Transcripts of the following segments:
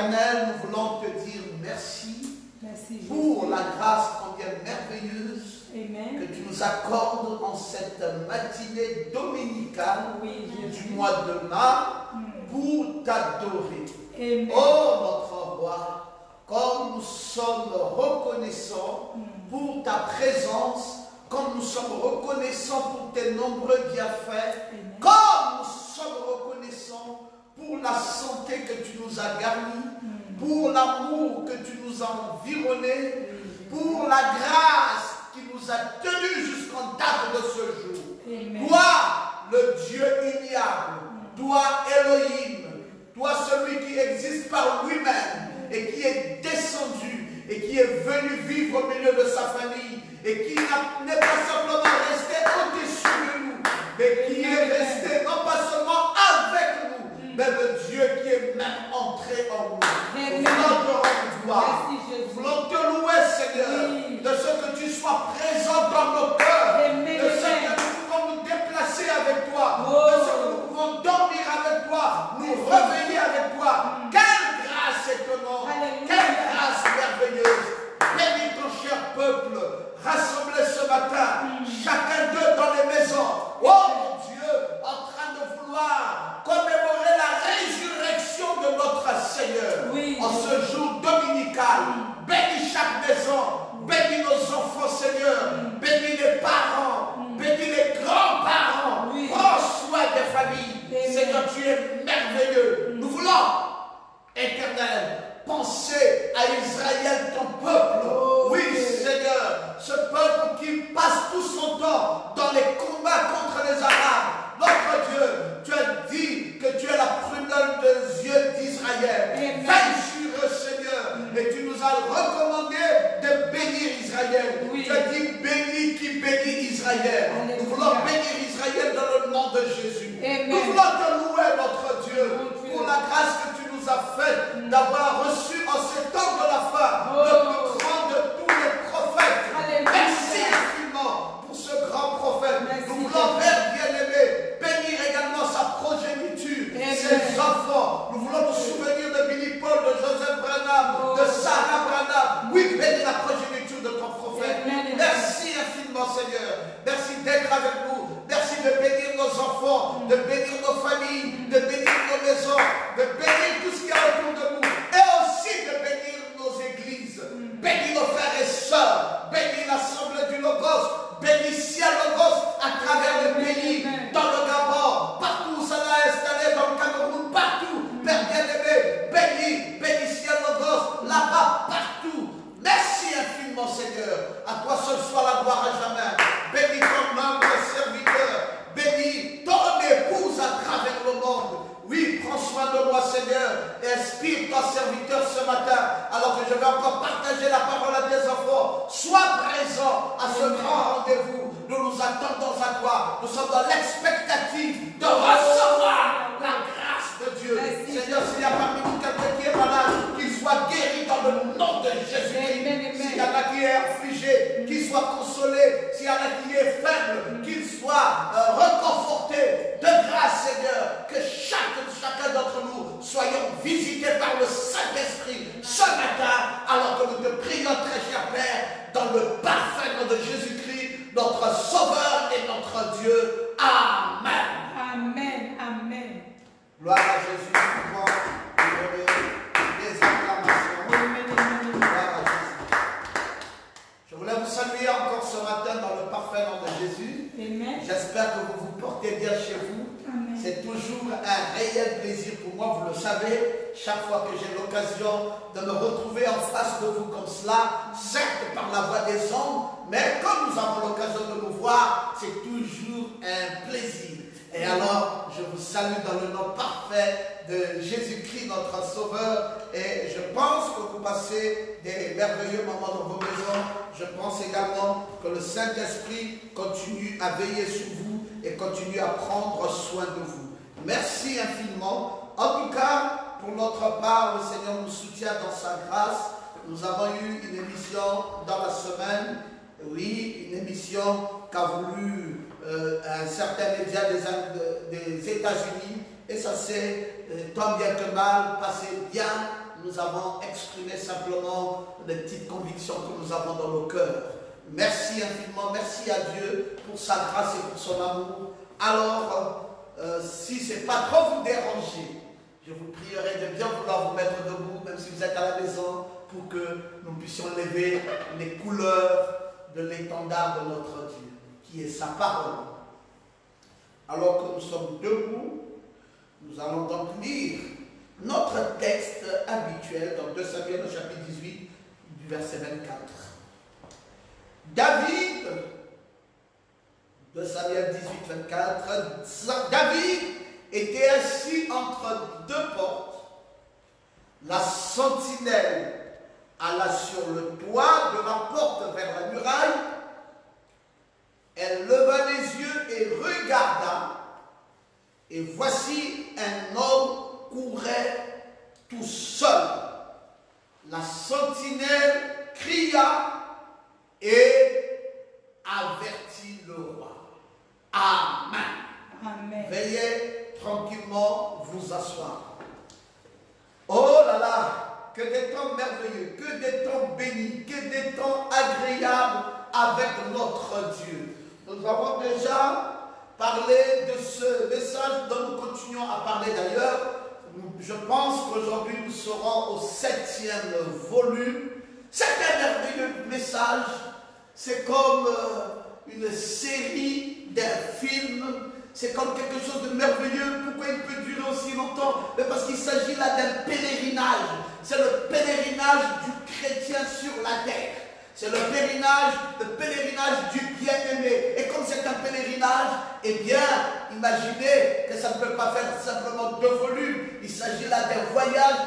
Éternel, nous voulons te dire merci, pour la grâce combien merveilleuse que tu nous accordes en cette matinée dominicale du mois de mars pour t'adorer. Oh notre roi, comme nous sommes reconnaissants pour ta présence, comme nous sommes reconnaissants pour tes nombreux bienfaits, comme nous sommes reconnaissants pour la santé que tu nous as garnie, pour l'amour que tu nous as environné, pour la grâce qui nous a tenus jusqu'en date de ce jour. Toi, le Dieu ignoble, toi Elohim, toi celui qui existe par lui-même et qui est descendu et qui est venu vivre au milieu de sa famille et qui n'est pas simplement resté au-dessus de nous, mais qui est resté non pas seulement avec nous, mais le Dieu qui est même entré en nous. Nous voulons te rendre gloire. Nous voulons te louer, Seigneur, de ce que tu sois présent dans nos cœurs, de ce que nous pouvons nous déplacer avec toi, de ce que nous pouvons dormir avec toi, nous réveiller avec toi. Quelle grâce étonnante, quelle grâce merveilleuse. Bénis ton cher peuple, rassemblé ce matin, chacun d'eux dans les maisons. Oh mon Dieu, en train de vouloir commémorer la résurrection de notre Seigneur. En ce jour dominical, bénis chaque maison, bénis nos enfants, Seigneur, bénis les parents, bénis les grands-parents, prends soin des familles. Seigneur, tu es merveilleux. Nous voulons, Éternel, penser à Israël, ton peuple. Oui, Seigneur, ce peuple qui passe tout son temps dans les combats contre les Arabes. Notre Dieu, tu as dit que tu es la prunelle des yeux d'Israël. Veille sur eux, Seigneur, et tu nous as recommandé de bénir Israël. Tu as dit bénis qui bénit Israël. Nous voulons bénir Israël dans le nom de Jésus. Nous voulons te louer, notre Dieu, pour la grâce que tu nous as faite d'avoir reçu en ces temps de la fin le plus grand de tous les prophètes. Merci infiniment pour ce grand prophète. Nous voulons, Père bien-aimé, bénir également sa progéniture, ses enfants. Nous voulons nous souvenir de Billy Paul, de Joseph Branham, de Sarah Branham. Oui, bénis la progéniture de ton prophète. Merci infiniment, Seigneur. Merci d'être avec nous. Merci de bénir nos enfants, de bénir nos familles, de bénir nos maisons, de bénir tout ce qu'il y a autour de nous. Et aussi de bénir nos églises. Bénis nos frères et sœurs. Bénis l'assemblée du Logos. Bénis Ciel Logos à travers le pays, dans le Gabon, partout où ça l'a installé, dans le Cameroun, partout. Père bien-aimé, bénis Ciel Logos, là-bas, partout. Merci infiniment, Seigneur. À toi seul soit la gloire à jamais. Bénis ton humble serviteur. Bénis ton épouse à travers le monde. Oui, prends soin de moi, Seigneur, et inspire ton serviteur ce matin, alors que je vais encore partager la parole à tes enfants. Sois présent à ce grand rendez-vous. Nous nous attendons à toi. Nous sommes dans l'expectative de recevoir la grâce de Dieu. Seigneur, s'il y a parmi nous quelqu'un qui est malade, qu'il soit guéri dans le nom de Jésus-Christ. S'il y en a qui est affligé, qu'il soit consolé. S'il y en a qui est faible, qu'il soit reconforté. De grâce, Seigneur, que chacun d'entre nous soyons visités par le Saint-Esprit ce matin, alors que nous te prions, très cher Père, dans le parfait nom de Jésus-Christ, notre Sauveur et notre Dieu. Amen. Amen. Amen. Gloire à Jésus. Nous pouvons lui donner des acclamations. Gloire à Jésus. Je voulais vous saluer encore ce matin dans le parfait nom de Jésus. J'espère que vous vous portez bien chez vous. C'est toujours un réel plaisir pour moi, vous le savez, chaque fois que j'ai l'occasion de me retrouver en face de vous comme cela, certes par la voix des hommes, mais comme nous avons l'occasion de nous voir, c'est toujours un plaisir. Et alors, je vous salue dans le nom parfait de Jésus-Christ, notre Sauveur. Et je pense que vous passez des merveilleux moments dans vos maisons. Je pense également que le Saint-Esprit continue à veiller sur vous et continue à prendre soin de vous. Merci infiniment. En tout cas, pour notre part, le Seigneur nous soutient dans sa grâce. Nous avons eu une émission dans la semaine. Oui, une émission qu'a voulu un certain média des États-Unis, et ça s'est tant bien que mal passé bien. nous avons exprimé simplement les petites convictions que nous avons dans nos cœurs. Merci infiniment, merci à Dieu pour sa grâce et pour son amour. Alors, si ce n'est pas trop vous déranger, je vous prierai de bien vouloir vous mettre debout, même si vous êtes à la maison, pour que nous puissions lever les couleurs de l'étendard de notre Dieu, qui est sa parole. Alors que nous sommes debout, nous allons donc lire notre texte habituel dans 2 Samuel au chapitre 18 du verset 24. David, 2 Samuel 18, 24, David était assis entre deux portes. La sentinelle alla sur le toit de la porte vers la muraille. Elle leva les yeux et regarda. Et voici un homme courait tout seul. La sentinelle cria et avertit le roi. Amen. Amen. Veuillez tranquillement vous asseoir. Oh là là, que des temps merveilleux, que des temps bénis, que des temps agréables avec notre Dieu. Nous avons déjà parlé de ce message dont nous continuons à parler d'ailleurs. Je pense qu'aujourd'hui nous serons au 7e volume. C'est un merveilleux message. C'est comme une série d'un film. C'est comme quelque chose de merveilleux. Pourquoi il peut durer aussi longtemps? Mais parce qu'il s'agit là d'un pèlerinage. C'est le pèlerinage du chrétien sur la terre. C'est le pèlerinage du bien-aimé. Et comme c'est un pèlerinage, eh bien, imaginez que ça ne peut pas faire simplement 2 volumes. Il s'agit là d'un voyage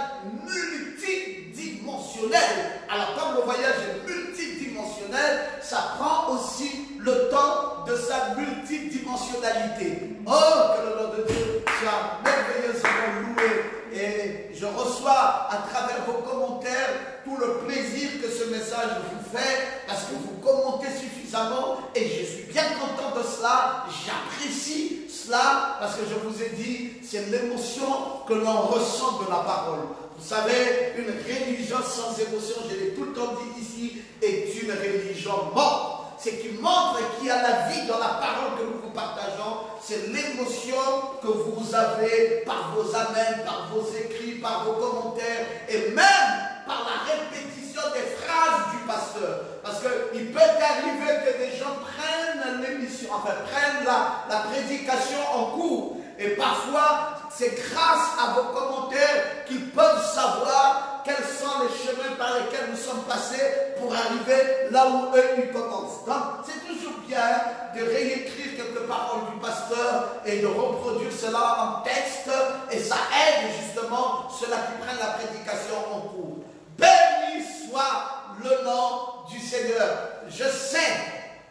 multidimensionnel. Alors, comme le voyage est multidimensionnel, ça prend aussi le temps de sa multidimensionnalité. Oh, que le nom de Dieu soit merveilleusement loué. Et je reçois à travers vos commentaires tout le plaisir que ce message vous fait, parce que vous commentez suffisamment et je suis bien content de cela. J'apprécie cela parce que je vous ai dit, c'est l'émotion que l'on ressent de la parole. Vous savez, une religion sans émotion, je l'ai tout le temps dit ici, est une religion morte. Ce qui montre qu'il y a la vie dans la parole que nous vous partageons, c'est l'émotion que vous avez par vos amens, par vos écrits, par vos commentaires et même par la répétition des phrases du pasteur. Parce qu'il peut arriver que des gens prennent l'émission, enfin prennent la prédication en cours. Et parfois, c'est grâce à vos commentaires qu'ils peuvent savoir quels sont les chemins par lesquels nous sommes passés pour arriver là où eux ils commencent. Donc, c'est toujours bien de réécrire quelques paroles du pasteur et de reproduire cela en texte. Et ça aide justement ceux-là qui prennent la prédication en cours. Béni soit le nom du Seigneur. Je sais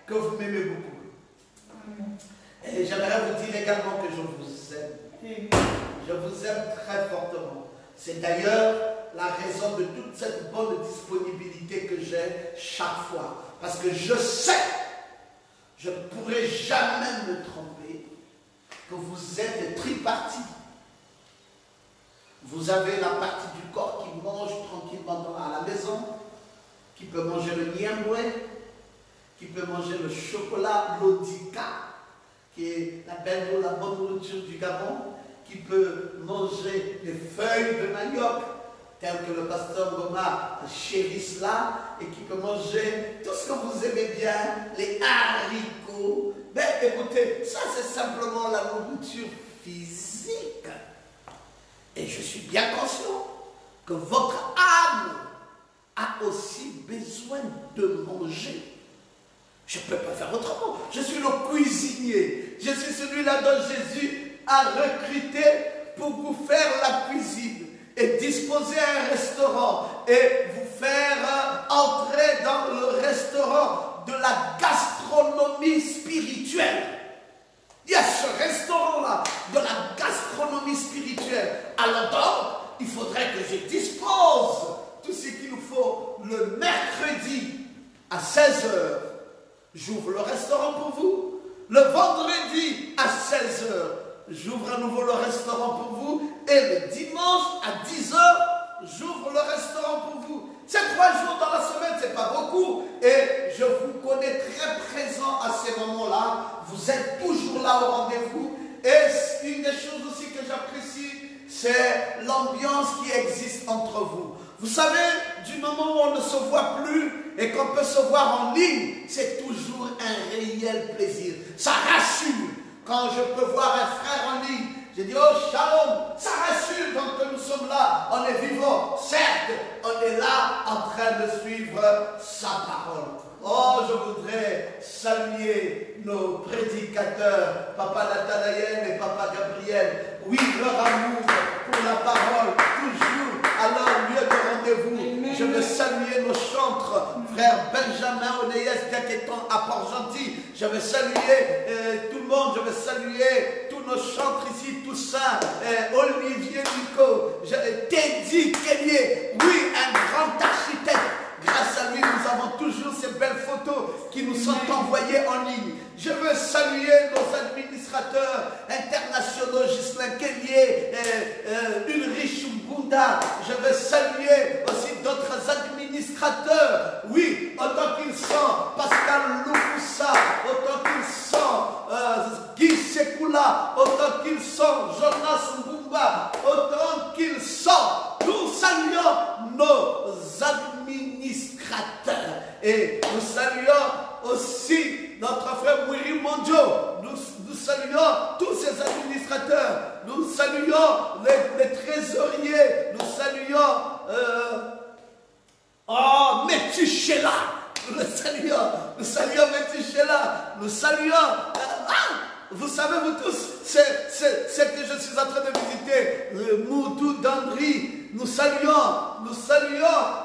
que vous m'aimez beaucoup. Et j'aimerais vous dire également que je vous aime. Je vous aime très fortement. C'est d'ailleurs la raison de toute cette bonne disponibilité que j'ai chaque fois. Parce que je sais, je ne pourrai jamais me tromper, que vous êtes tripartis. Vous avez la partie du corps qui mange tranquillement à la maison, qui peut manger le niamboué, qui peut manger le chocolat, l'odika, qui est la bonne nourriture du Gabon, qui peut manger des feuilles de manioc, tel que le pasteur Goma chérit cela, et qui peut manger tout ce que vous aimez bien, les haricots. Ben écoutez, ça c'est simplement la nourriture physique. Et je suis bien conscient que votre âme a aussi besoin de manger. Je ne peux pas faire autrement. Je suis le cuisinier. Je suis celui-là dont Jésus a recruté pour vous faire la cuisine et disposer un restaurant et vous faire entrer dans le restaurant de la gastronomie spirituelle. Il y a ce restaurant-là de la gastronomie spirituelle. Alors donc, il faudrait que je dispose tout ce qu'il nous faut le mercredi à 16h. J'ouvre le restaurant pour vous. Le vendredi à 16h, j'ouvre à nouveau le restaurant pour vous. Et le dimanche à 10h, j'ouvre le restaurant pour vous. Ces 3 jours dans la semaine, c'est pas beaucoup. Et je vous connais très présent à ces moments-là. Vous êtes toujours là au rendez-vous. Et une des choses aussi que j'apprécie, c'est l'ambiance qui existe entre vous. Vous savez, du moment où on ne se voit plus et qu'on peut se voir en ligne, c'est toujours un réel plaisir. Ça rassure. Quand je peux voir un frère en ligne, je dis, oh shalom, ça rassure donc que nous sommes là, on est vivants. Certes, on est là en train de suivre sa parole. Oh, je voudrais saluer nos prédicateurs, Papa Nathanaël et Papa Gabriel. Oui, leur amour pour la parole, toujours à leur lieu de rendez-vous. Je veux saluer nos chantres, frère Benjamin Oneyes Diaketon à Port-Gentil. Je veux saluer tout le monde, je veux saluer tous nos chantres ici, Toussaint, Olivier Nico, Teddy Kellier, oui, un grand architecte. Grâce à lui, nous avons toujours ces belles photos qui nous sont envoyées en ligne. Je veux saluer nos administrateurs internationaux, Ghislain Kellier, Ulrich Mbunda. Je veux saluer aussi d'autres administrateurs. Oui, autant qu'ils sont Pascal Loukoussa, autant qu'ils sont Guy Sekoula, autant qu'ils sont Jonas Mbumba, autant qu'ils sont. Nous saluons nos administrateurs et nous saluons aussi notre frère Willy Mondio. Nous saluons tous ces administrateurs. Nous saluons les trésoriers. Nous saluons Metushela. Nous le saluons. Nous saluons Metushela. Nous saluons. Vous savez, vous tous, c'est que je suis en train de visiter Moudou d'Andry. Nous saluons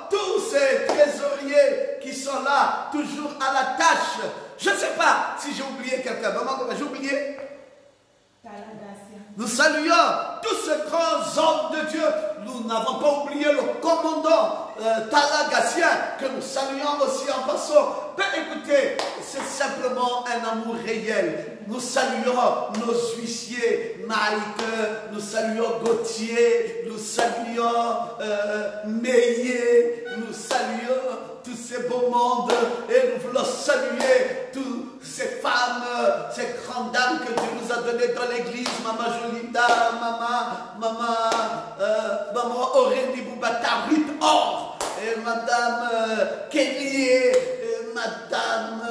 tous ces trésoriers qui sont là, toujours à la tâche. Je ne sais pas si j'ai oublié quelqu'un. Maman, j'ai oublié? Nous saluons tous ces grands hommes de Dieu. Nous n'avons pas oublié le commandant Talagassien, que nous saluons aussi en passant. Ben écoutez, c'est simplement un amour réel. Nous saluons nos huissiers, Mike, nous saluons Gauthier, nous saluons Meillet, nous saluons tous ces beaux mondes et nous voulons saluer toutes ces femmes, ces grandes dames que Dieu nous a données dans l'église, Maman Jolinda, Maman Aurélie Boubata, Ruth Or, et Madame Kelly, Madame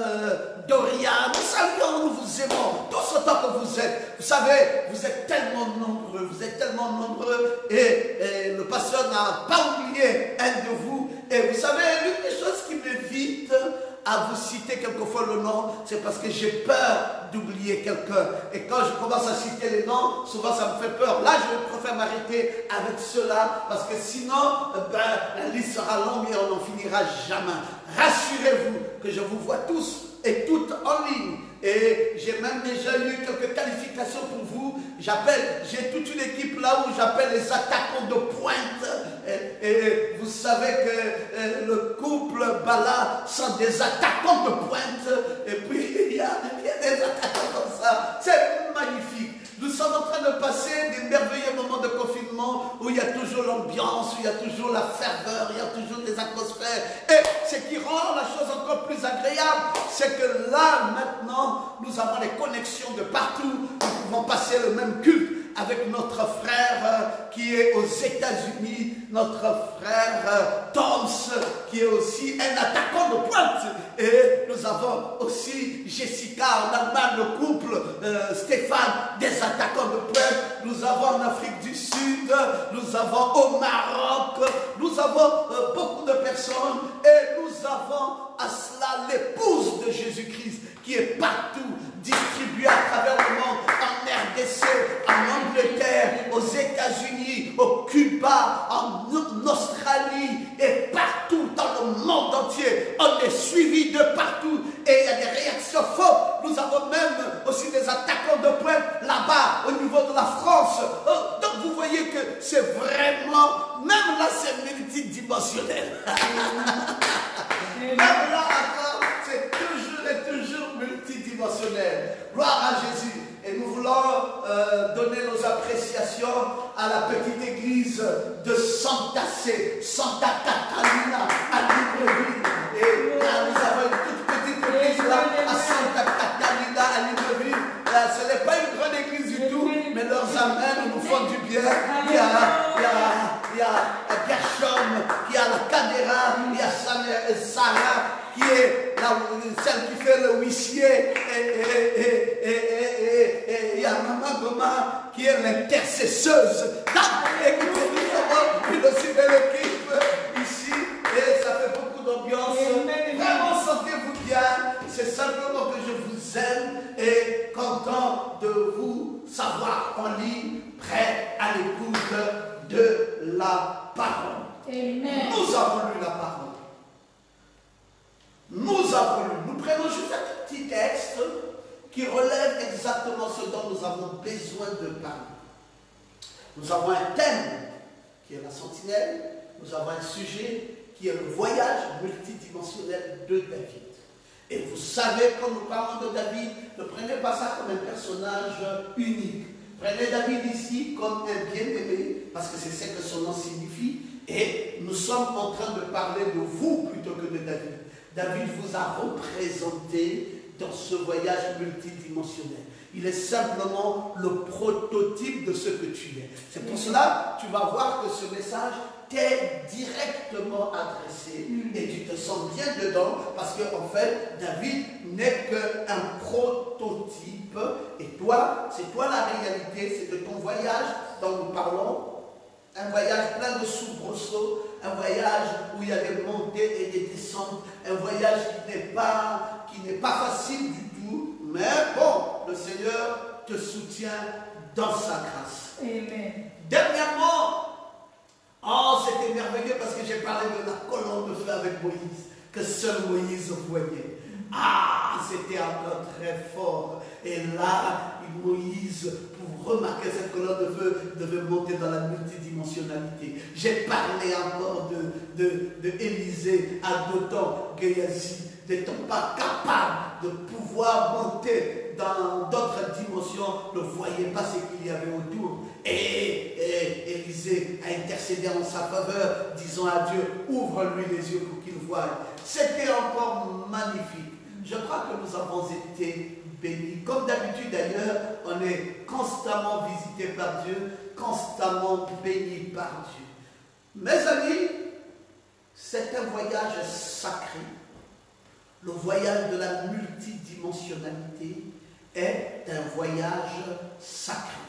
Dorian, nous saluons, nous vous aimons, tous autant que vous êtes. Vous savez, vous êtes tellement nombreux, et le pasteur n'a pas oublié un de vous. Et vous savez, l'une des choses qui m'évite à vous citer quelquefois le nom, c'est parce que j'ai peur d'oublier quelqu'un. Et quand je commence à citer les noms, souvent ça me fait peur. Là, je préfère m'arrêter avec cela, parce que sinon, la liste sera longue et on n'en finira jamais. Rassurez-vous que je vous vois tous et toutes en ligne. Et j'ai même déjà eu quelques qualifications pour vous. J'ai toute une équipe là où j'appelle les attaquants de pointe. Et vous savez que le couple Bala sont des attaquants de pointe. Et puis il y a des attaquants comme ça. C'est magnifique. Nous sommes en train de passer des merveilleux moments de confinement où il y a toujours l'ambiance, où il y a toujours la ferveur, il y a toujours des atmosphères. Et ce qui rend la chose encore plus agréable, c'est que là, maintenant, nous avons les connexions de partout. Nous pouvons passer le même culte avec notre frère qui est aux États-Unis, notre frère Toms, qui est aussi un attaquant de pointe. Et nous avons aussi Jessica en Allemagne, le couple Stéphane, des attaquants de pointe. Nous avons en Afrique du Sud, nous avons au Maroc, nous avons beaucoup de personnes. Et nous avons à cela l'épouse de Jésus-Christ qui est partout, distribuée à travers le monde, en RDC, en Angleterre, aux États-Unis, au Cuba, en Australie et partout dans le monde entier. On est suivi de partout et il y a des réactions fortes. Nous avons même aussi des attaquants de pointe là-bas au niveau de la France. Donc vous voyez que c'est vraiment, même là c'est multidimensionnel. Même là encore, c'est toujours et toujours multidimensionnel. Gloire à Jésus. Et nous voulons donner nos appréciations à la petite église de Santa Catalina à Libreville. Et là, nous avons une toute petite église là à Santa Catalina à Libreville. Ce n'est pas une grande église du tout, mais leurs amens nous font du bien. Il y a Gershom, qui a la Cadera, il y a Sarah, qui est celle qui fait le huissier, et il y a Maman Goma, qui est l'intercesseuse. Écoutez, nous avons une aussi belle équipe ici, et ça fait beaucoup d'ambiance. Vraiment, sentez-vous bien. C'est simplement que je vous aime et content de vous savoir en ligne, prêt à l'écoute de la parole. Amen. Nous avons lu la parole. Nous prenons juste un petit texte qui relève exactement ce dont nous avons besoin de parler. Nous avons un thème qui est la sentinelle. Nous avons un sujet qui est le voyage multidimensionnel de David. Et vous savez, quand nous parlons de David, ne prenez pas ça comme un personnage unique. Prenez David ici comme un bien-aimé, parce que c'est ce que son nom signifie. Et nous sommes en train de parler de vous plutôt que de David. David vous a représenté dans ce voyage multidimensionnel. Il est simplement le prototype de ce que tu es. C'est pour cela que tu vas voir que ce message t'est directement adressé et tu te sens bien dedans parce qu'en fait, David n'est qu'un prototype et toi, c'est toi la réalité, c'est de ton voyage dont nous parlons. Un voyage plein de soubresauts, un voyage où il y a des montées et des descentes, un voyage qui n'est pas facile du tout, mais bon, le Seigneur te soutient dans sa grâce. Amen. Dernièrement, c'était merveilleux parce que j'ai parlé de la colonne de feu avec Moïse, que seul Moïse voyait. C'était encore très fort. Et là, Moïse, pour remarquer cette colonne de feu, devait monter dans la multidimensionnalité. J'ai parlé encore de Élisée à Dothan, Géasi, n'étant pas capable de pouvoir monter dans d'autres dimensions, ne voyait pas ce qu'il y avait autour. Et Élisée a intercédé en sa faveur, disant à Dieu, ouvre-lui les yeux pour qu'il voie. C'était encore magnifique. Je crois que nous avons été bénis. Comme d'habitude d'ailleurs, on est constamment visité par Dieu, constamment béni par Dieu. Mes amis, c'est un voyage sacré. Le voyage de la multidimensionnalité est un voyage sacré.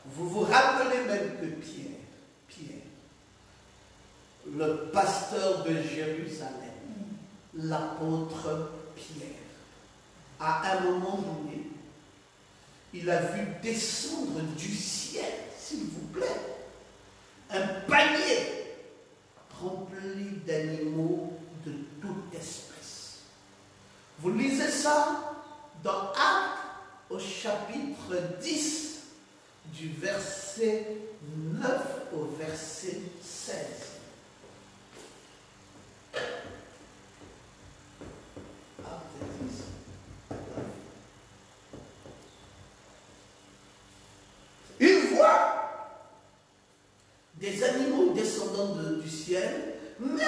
Vous vous rappelez même que Pierre, le pasteur de Jérusalem, l'apôtre Pierre, à un moment donné, il a vu descendre du ciel, s'il vous plaît, un panier rempli d'animaux de toute espèce. Vous lisez ça dans Actes au chapitre 10, du verset 9 au verset 16. Il voit des animaux descendant du ciel, mais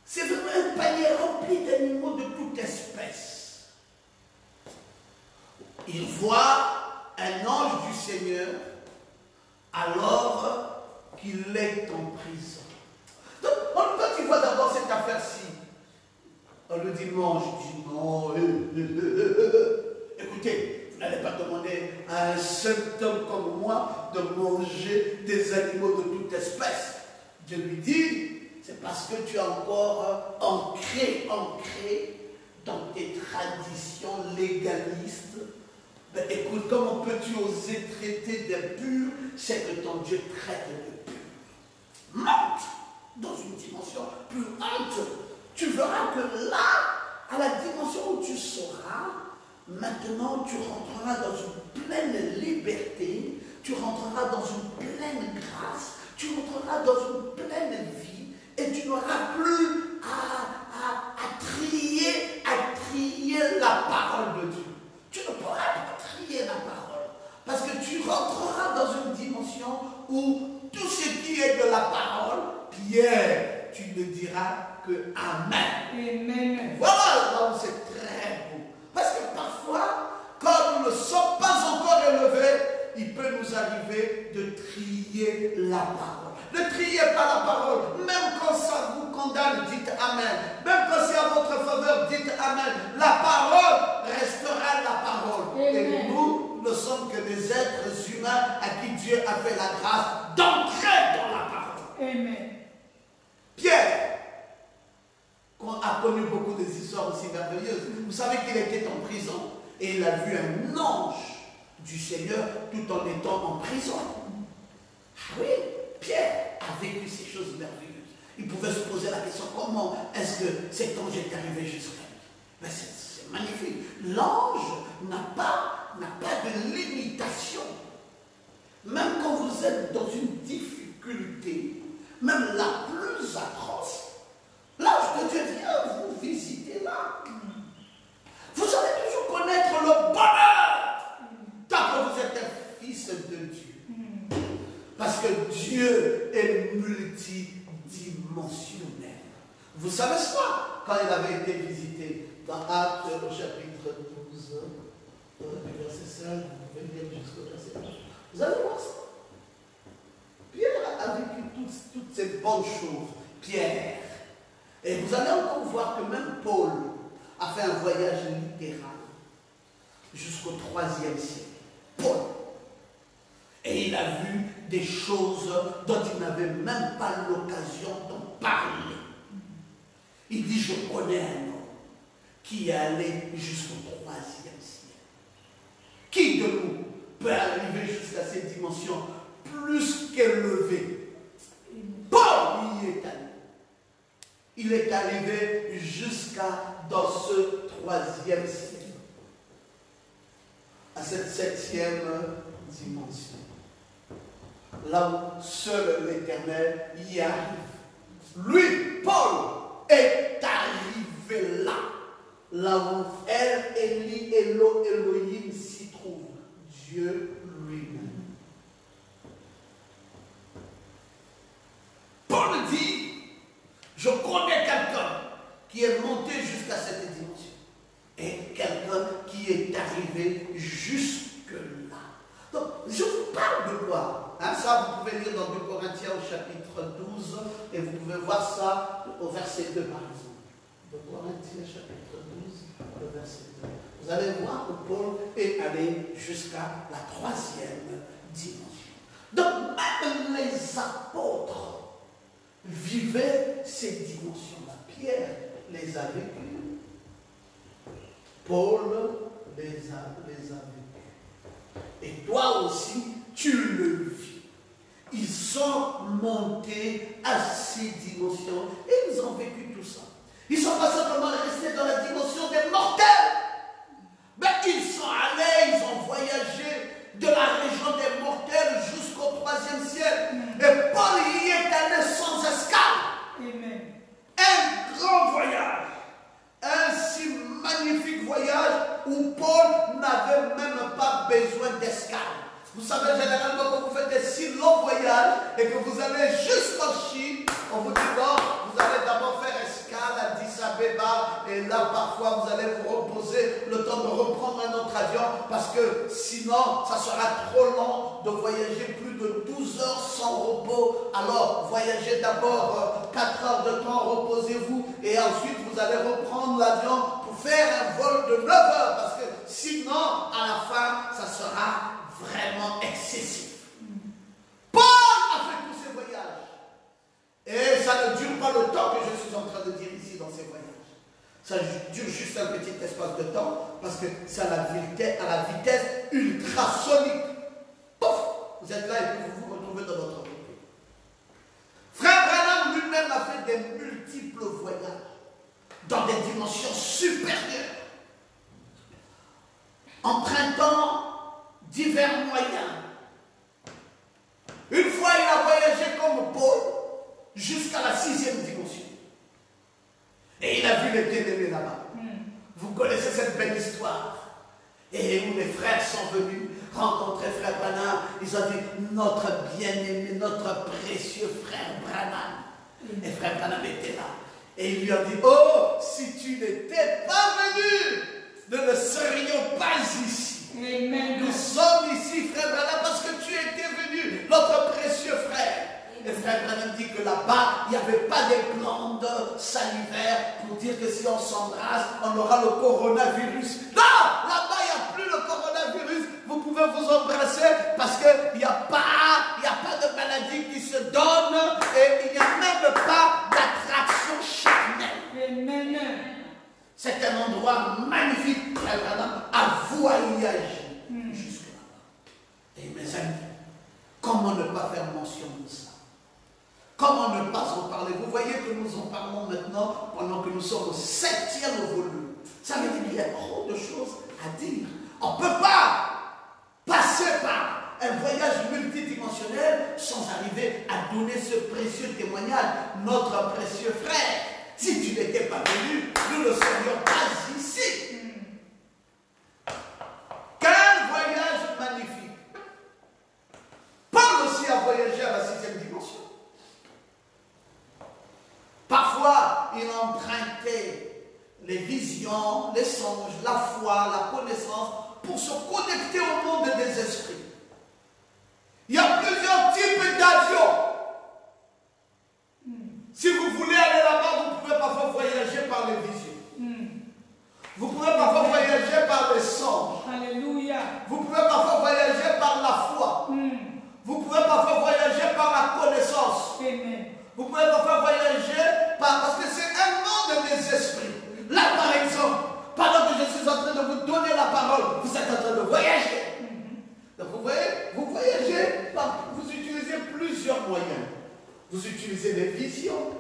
c'est vraiment un panier rempli d'animaux de toute espèce. Il voit un ange du Seigneur alors qu'il est en prison. Donc, quand tu vois d'abord cette affaire-ci, le dimanche, tu dis non, écoutez, vous n'allez pas demander à un seul homme comme moi de manger des animaux de toute espèce. Dieu lui dit, c'est parce que tu es encore ancré dans tes traditions légalistes. Ben, écoute, comment peux-tu oser traiter d'impur c'est que ton Dieu traite de pur? Monte dans une dimension plus haute. Tu verras que là, à la dimension où tu seras, maintenant tu rentreras dans une pleine liberté, tu rentreras dans une pleine grâce, tu rentreras dans une pleine vie et tu n'auras plus à trier la parole de Dieu. Tu ne rentreras dans une dimension où tout ce qui est de la parole, Pierre, tu ne diras que Amen. Amen. Voilà là où c'est très beau. Parce que parfois, quand nous ne sommes pas encore élevés, il peut nous arriver de trier la parole. Ne triez pas la parole. Même quand ça vous condamne, dites Amen. Même quand c'est à votre faveur, dites Amen. La parole restera la parole. Amen. Et nous ne sommes que des êtres humains à qui Dieu a fait la grâce d'entrer dans la parole. Amen. Pierre a connu beaucoup des histoires aussi merveilleuses. Vous savez qu'il était en prison et il a vu un ange du Seigneur tout en étant en prison. Ah oui, Pierre a vécu ces choses merveilleuses. Il pouvait se poser la question, comment est-ce que cet ange est arrivé jusqu'à lui? Ben c'est magnifique. L'ange n'a pas de limitation. Même quand vous êtes dans une difficulté, même la plus atroce, l'ange de Dieu vient vous visiter là. Vous allez toujours connaître le bonheur tant que vous êtes un fils de Dieu. Parce que Dieu est multidimensionnel. Vous savez cela quand il avait été visité dans Actes au chapitre 12, du verset 5, vous pouvez lire jusqu'au verset 9. Vous allez voir ça. Pierre a vécu toutes ces bonnes choses. Pierre. Et vous allez encore voir que même Paul a fait un voyage littéral jusqu'au 3e siècle. Paul. Et il a vu des choses dont il n'avait même pas l'occasion d'en parler. Il dit, je connais un homme qui est allé jusqu'au 3e siècle. Qui de nous peut arriver jusqu'à cette dimension plus qu'élevée? Paul y est allé. Il est arrivé jusqu'à dans ce 3e siècle, à cette 7e dimension. Là où seul l'Éternel y arrive. Lui, Paul, est arrivé là. Là où El, Eli, Elo, Elohim s'y trouve. Dieu lui-même. Paul dit, je connais quelqu'un qui est monté jusqu'à cette dimension. Et quelqu'un qui est arrivé jusque-là. Donc, je vous parle de quoi? Ça, vous pouvez lire dans 2 Corinthiens au chapitre 12 et vous pouvez voir ça au verset 2 par exemple. 2 Corinthiens chapitre 12, le verset 2. Vous allez voir que Paul est allé jusqu'à la 3e dimension. Donc, même les apôtres vivaient ces dimensions-là. Pierre les a vécues. Paul les a vécues. Et toi aussi, tu le vis. Ils sont montés à ces dimensions et ils ont vécu tout ça. Ils ne sont pas simplement restés dans la dimension des mortels. Mais ils sont allés, ils ont voyagé de la région des mortels jusqu'au 3e siècle. Et Paul y est allé sans escale. Amen. Un grand voyage. Un si magnifique voyage où Paul n'avait même pas besoin d'escale. Vous savez, généralement, quand vous faites des si longs voyages et que vous allez jusqu'en Chine, on vous dit non, vous allez d'abord faire escale à Addis Abeba et là, parfois, vous allez vous reposer le temps de reprendre un autre avion parce que sinon, ça sera trop long de voyager plus de 12 heures sans repos. Alors, voyagez d'abord 4 heures de temps, reposez-vous et ensuite, vous allez reprendre l'avion pour faire un vol de 9 heures parce que sinon, à la fin, ça sera vraiment excessif. Paul a fait tous ces voyages. Et ça ne dure pas le temps que je suis en train de dire ici dans ces voyages. Ça dure juste un petit espace de temps parce que c'est à la vitesse ultrasonique. Pouf! Vous êtes là et vous vous retrouvez dans votre vie. Frère Branham lui-même a fait des multiples voyages dans des dimensions supérieures, empruntant divers moyens. Une fois, il a voyagé comme Paul jusqu'à la 6e dimension. Et il a vu les bien-aimés là-bas. Vous connaissez cette belle histoire. et où les frères sont venus rencontrer frère Branham. Ils ont dit, notre bien-aimé, notre précieux frère Branham. Et frère Branham était là. Et ils lui ont dit, oh, si tu n'étais pas venu, nous ne serions pas ici. Amen. Nous sommes ici, frère Branham, parce que tu étais venu, notre précieux frère. Et frère Branham dit que là-bas, il n'y avait pas des glandes salivaires pour dire que si on s'embrasse, on aura le coronavirus. Non, là-bas, il n'y a plus le coronavirus. Vous pouvez vous embrasser parce qu'il n'y a pas de maladie qui se donne et il n'y a même pas d'attraction charnelle. Amen. C'est un endroit magnifique, frère Branham, à voyager jusque là-bas. Et mes amis, comment ne pas faire mention de ça? Comment ne pas en parler? Vous voyez que nous en parlons maintenant pendant que nous sommes au 7e volume. Ça veut dire qu'il y a trop de choses à dire. On ne peut pas passer par un voyage multidimensionnel sans arriver à donner ce précieux témoignage. Notre précieux frère, si tu n'étais pas venu, nous ne serions pas ici. Quel voyage magnifique! Paul aussi a voyagé à la 6e dimension. Parfois, il empruntait les visions, les songes, la foi, la connaissance pour se connecter au monde des esprits. Il y a plusieurs types d'avions. Si vous voulez aller là-bas, vous pouvez parfois voyager par les visions. Vous pouvez parfois voyager par les songes. Alléluia. Vous pouvez parfois voyager par la foi. Vous pouvez parfois voyager par la connaissance. Amen. Vous pouvez parfois voyager parce que c'est un monde des esprits. Là, par exemple, pendant que je suis en train de vous donner la parole, vous êtes en train de voyager. Donc vous voyez, vous voyagez, vous utilisez plusieurs moyens. Vous utilisez les visions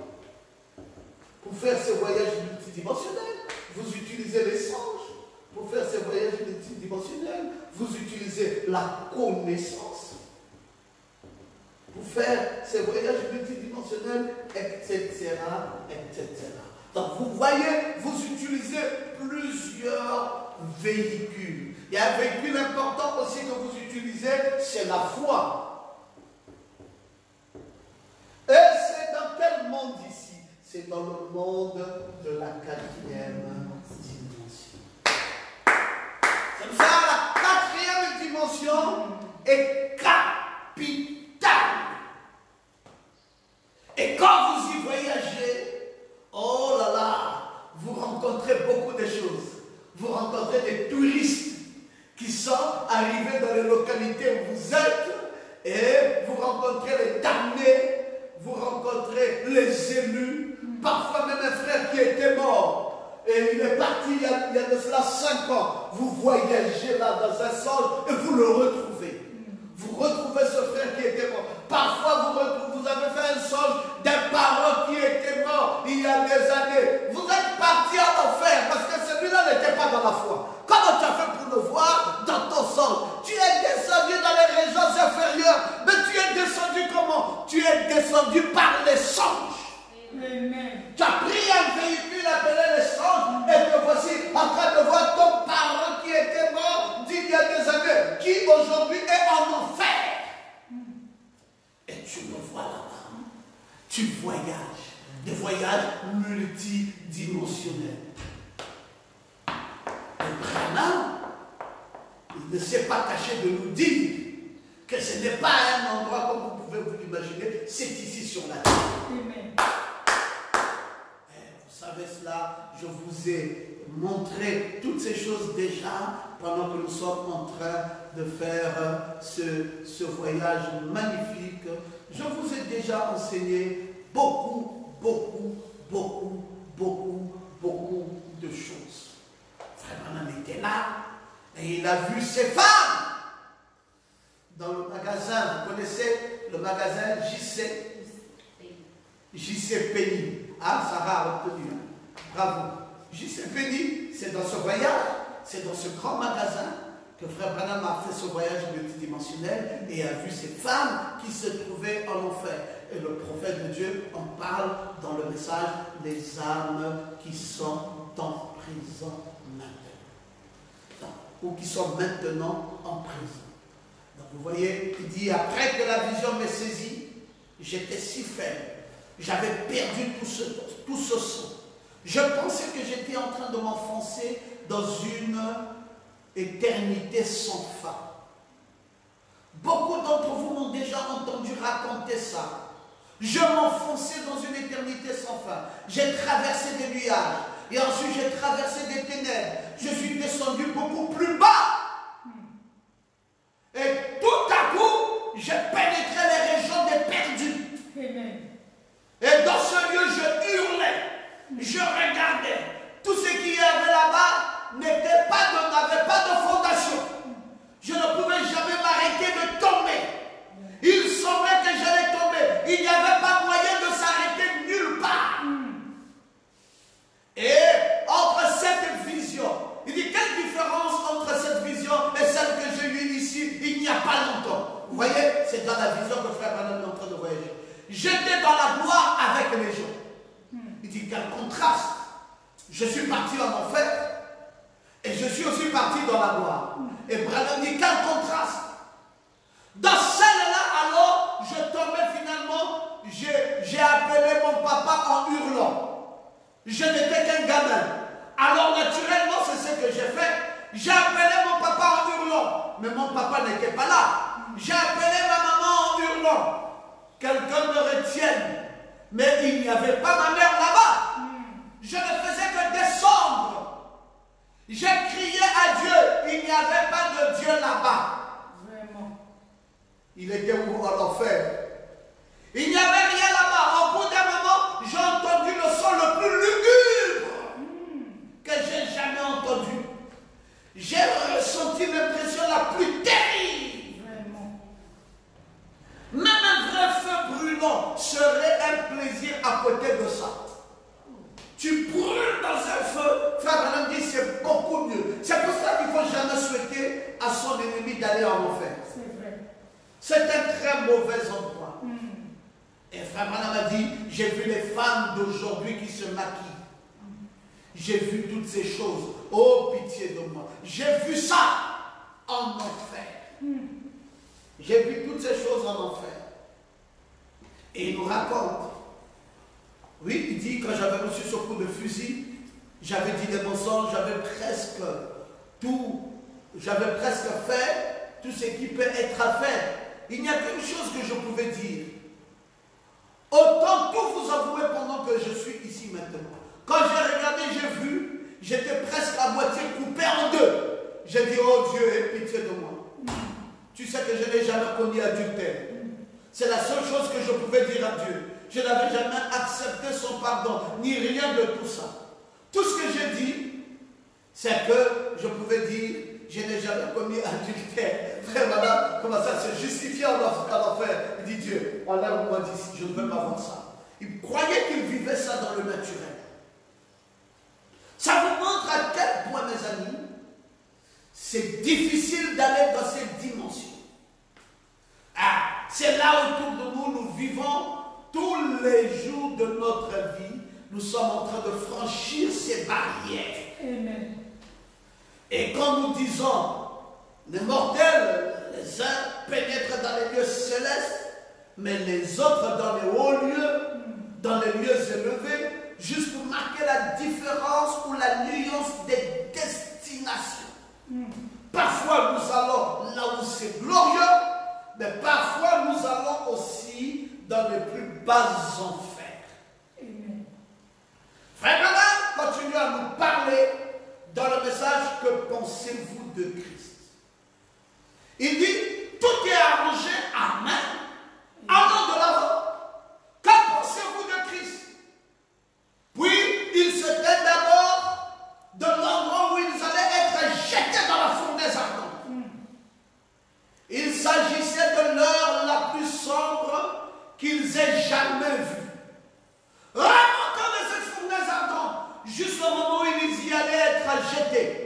pour faire ces voyages multidimensionnels. Vous utilisez les songes pour faire ces voyages multidimensionnels. Vous utilisez la connaissance pour faire ces voyages multidimensionnels, etc., etc. Donc vous voyez, vous utilisez plusieurs véhicules. Il y a un véhicule important aussi que vous utilisez, c'est la foi. Et c'est dans quel monde ici? C'est dans le monde de la 4e dimension. C'est pour ça la 4e dimension est capitale. Et quand vous y voyagez, oh là là, vous rencontrez beaucoup de choses. Vous rencontrez des touristes qui sont arrivés dans les localités où vous êtes et vous rencontrez les damnés, vous rencontrez les élus, parfois même un frère qui était mort et il est parti il y a de cela 5 ans. Vous voyagez là dans un songe et vous le retrouvez. Vous retrouvez ce frère qui était mort. Parfois, vous avez fait un songe d'un parent qui était mort il y a des années. Vous êtes parti en enfer parce que celui-là n'était pas dans la foi. Comment tu as fait pour le voir dans ton songe? Tu es descendu dans les régions inférieures, mais tu es descendu comment? Tu es descendu par les songes. Amen. Tu as pris un véhicule appelé les songes et te voici en train de voir ton parent qui était mort d'il y a des années, qui aujourd'hui est en enfer. Et tu le vois là-bas. Tu voyages. Des voyages multidimensionnels. Et Branham, il ne s'est pas caché de nous dire que ce n'est pas un endroit comme vous pouvez vous l'imaginer, c'est ici sur la terre. Amen. Vous savez cela, je vous ai montré toutes ces choses déjà pendant que nous sommes en train de faire ce voyage magnifique. Je vous ai déjà enseigné beaucoup de choses. Frère Branham était là et il a vu ces femmes dans le magasin. Vous connaissez le magasin J.C. Penney. Ah, Sarah a obtenu. Bravo. J.C. Penney, c'est dans ce voyage, c'est dans ce grand magasin que frère Branham a fait ce voyage multidimensionnel et a vu ces femmes qui se trouvaient en enfer. Et le prophète de Dieu en parle dans le message, les âmes qui sont en prison maintenant. ou qui sont maintenant en prison. Donc vous voyez, il dit, après que la vision m'ait saisi, j'étais si faible, j'avais perdu tout ce son. Je pensais que j'étais en train de m'enfoncer dans une éternité sans fin. Beaucoup d'entre vous m'ont déjà entendu raconter ça. Je m'enfonçais dans une éternité sans fin. J'ai traversé des nuages. Et ensuite j'ai traversé des ténèbres. Je suis descendu beaucoup plus bas. Et tout à coup, j'ai pénétré les régions des perdus. Amen. Et dans ce lieu, je hurlais. Je regardais. Tout ce qu'il y avait là-bas n'avait pas de fondation. Je ne pouvais jamais m'arrêter de tomber. Il semblait que j'allais tomber. Il n'y avait pas moyen de s'arrêter nulle part. Et entre cette vision, il dit, quelle différence entre cette vision et celle que j'ai eue ici il n'y a pas longtemps. Vous voyez, c'est dans la vision que frère Branham est en train de voyager. J'étais dans la gloire avec les gens. Il dit, quel contraste. Je suis parti en enfer et je suis aussi parti dans la gloire. Et Branham dit, quel contraste. Dans celle-là, alors, je tombais finalement, j'ai appelé mon papa en hurlant. Je n'étais qu'un gamin. Alors, naturellement, c'est ce que j'ai fait. J'ai appelé mon papa en hurlant. Mais mon papa n'était pas là. J'ai appelé ma maman en hurlant. Quelqu'un me retienne. Mais il n'y avait pas ma mère là-bas. Je ne faisais que descendre. J'ai crié à Dieu. Il n'y avait pas de Dieu là-bas. Vraiment. Il était où en enfer? Il n'y avait rien là-bas. Au bout d'un moment, j'ai entendu le son le plus lugubre que j'ai jamais entendu. J'ai ressenti l'impression la plus terrible. Vraiment. Même un vrai feu brûlant serait un plaisir à côté de ça. Tu brûles dans un feu. Frère Branham dit c'est beaucoup mieux. C'est pour ça qu'il ne faut jamais souhaiter à son ennemi d'aller en enfer. C'est vrai. C'est un très mauvais endroit. Et frère Branham a dit, j'ai vu les femmes d'aujourd'hui qui se maquillent. J'ai vu toutes ces choses. Oh, pitié de moi. J'ai vu ça en enfer. J'ai vu toutes ces choses en enfer. Et il nous raconte. Oui, il dit, quand j'avais reçu ce coup de fusil, j'avais dit des mensonges, j'avais presque fait tout ce qui peut être à faire. Il n'y a qu'une chose que je pouvais dire. Autant tout vous avouer pendant que je suis ici maintenant. Quand j'ai regardé, j'ai vu, j'étais presque à moitié coupé en deux. J'ai dit, oh Dieu, aie pitié de moi. Tu sais que je n'ai jamais commis adultère. C'est la seule chose que je pouvais dire à Dieu. Je n'avais jamais accepté son pardon, ni rien de tout ça. Tout ce que j'ai dit, c'est que je pouvais dire, je n'ai jamais commis adultère. Frère, madame, comment ça se justifie en enfer? Il dit Dieu, Allah m'a dit, je ne veux pas voir ça. Il croyait qu'il vivait ça dans le naturel. Ça vous montre à quel point, mes amis, c'est difficile d'aller dans cette dimension. Ah, c'est là autour de nous, nous vivons tous les jours de notre vie. Nous sommes en train de franchir ces barrières. Amen. Et quand nous disons, les mortels, les uns pénètrent dans les lieux célestes, mais les autres dans les hauts lieux, dans les lieux élevés, juste pour marquer la différence ou la nuance des destinations. Parfois nous allons là où c'est glorieux, mais parfois nous allons aussi dans les plus bas enfers. Amen. Frère Branham continue à nous parler dans le message que pensez-vous de Christ. Il dit, tout est arrangé, amen. Allons de l'avant. Que pensez-vous de Christ? Puis, il se tait d'abord de l'endroit où ils allaient être jetés dans la fournaise ardente. Il s'agissait de l'heure la plus sombre qu'ils aient jamais vue. Remontant de cette fournaise ardente, jusqu'au moment où ils y allaient être jetés.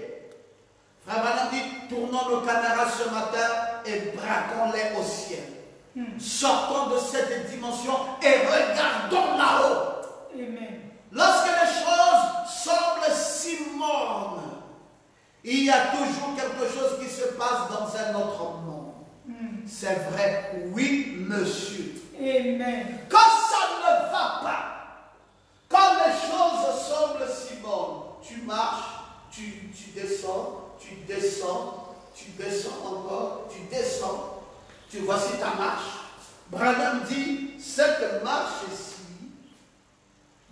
Frère Branham dit, tournons nos caméras ce matin et braquons-les au ciel. Sortons de cette dimension et regardons là-haut. Amen. Lorsque les choses semblent si mornes, Il y a toujours quelque chose qui se passe dans un autre monde. C'est vrai, oui, monsieur. Amen. Quand ça ne va pas, quand les choses semblent si bonnes, tu marches, tu descends, tu descends, tu descends encore, tu descends, tu vois si ta marche. Branham dit, cette marche-ci,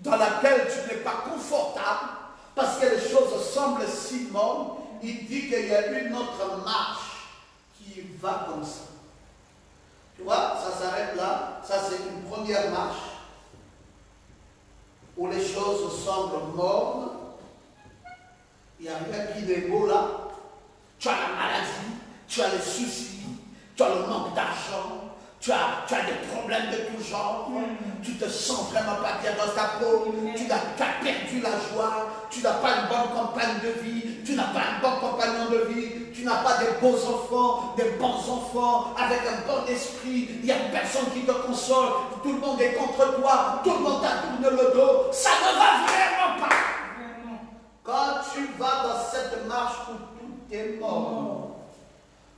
dans laquelle tu n'es pas confortable, parce que les choses semblent si bonnes, il dit qu'il y a une autre marche qui va comme ça. Tu vois, ça s'arrête là. Ça, c'est une première marche où les choses semblent mornes. Il n'y a rien qui n'est beau là. Tu as la maladie, tu as les soucis, tu as le manque d'argent, tu as des problèmes de tout genre. Tu te sens vraiment pas bien dans ta peau. Tu as perdu la joie. Tu n'as pas une bonne compagne de vie. Tu n'as pas un bon compagnon de vie. Tu n'as pas des beaux enfants, des bons enfants, avec un bon esprit. Il n'y a personne qui te console. Tout le monde est contre toi. Tout le monde t'a tourné le dos. Ça ne va vraiment pas. Quand tu vas dans cette marche où tout est mort,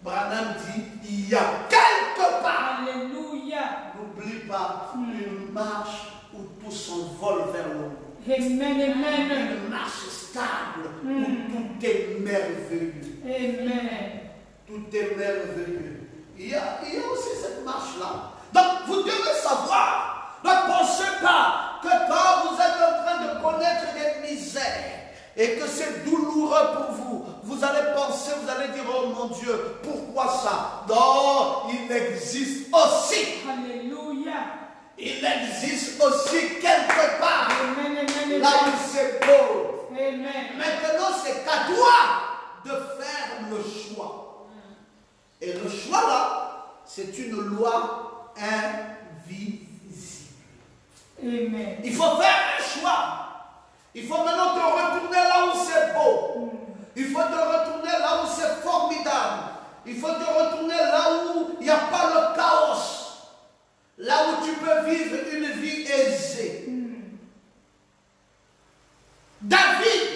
Branham dit, il y a quelque part. Alléluia. N'oublie pas, une marche où tout s'envole vers le haut. Amen, amen. Une marche stable où tout est merveilleux. Amen. Tout est merveilleux. Il y a aussi cette marche-là. Donc, vous devez savoir, ne pensez pas que quand vous êtes en train de connaître des misères et que c'est douloureux pour vous, vous allez penser, vous allez dire, oh mon Dieu, pourquoi ça? Non, il existe aussi. Alléluia. Il existe aussi quelque part. Amen, amen, là où c'est beau. Amen. Maintenant, c'est qu'à toi de faire le choix. Et le choix là, c'est une loi invisible. Amen. Il faut faire un choix. Il faut maintenant te retourner là où c'est beau. Il faut te retourner là où c'est formidable. Il faut te retourner là où il n'y a pas le chaos. Là où tu peux vivre une vie aisée. David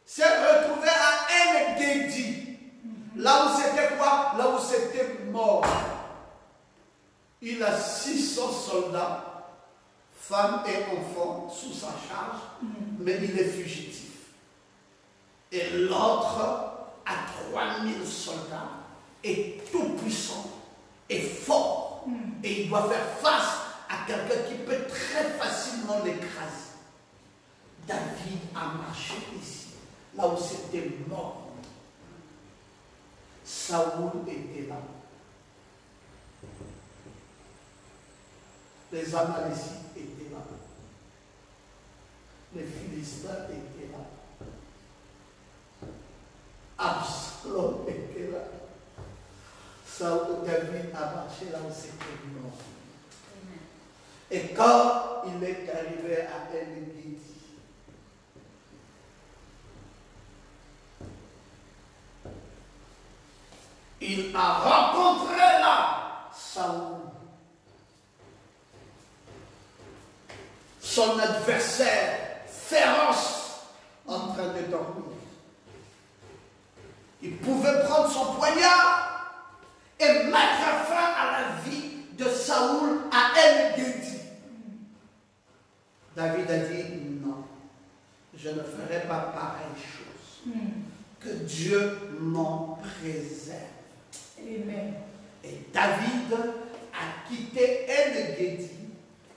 s'est retrouvé à En-Gedi. Là où c'était quoi? Là où c'était mort. Il a 600 soldats, femmes et enfants sous sa charge, mais il est fugitif. Et l'autre a 3000 soldats, est tout puissant, est fort. Et il doit faire face à quelqu'un qui peut très facilement l'écraser. David a marché ici, là où c'était mort. Saoul était là. Les Amalécites étaient là. Les Philistins étaient là. Absalom était là. Saoul, David a marché là où c'était mort. Et quand il est arrivé à En-Gedi, il a rencontré là Saoul, son adversaire féroce, en train de dormir. Il pouvait prendre son poignard et mettre fin à la vie de Saoul à En-Gedi. David a dit non, je ne ferai pas pareille chose. Que Dieu m'en préserve. Amen. Et David a quitté En-Gedi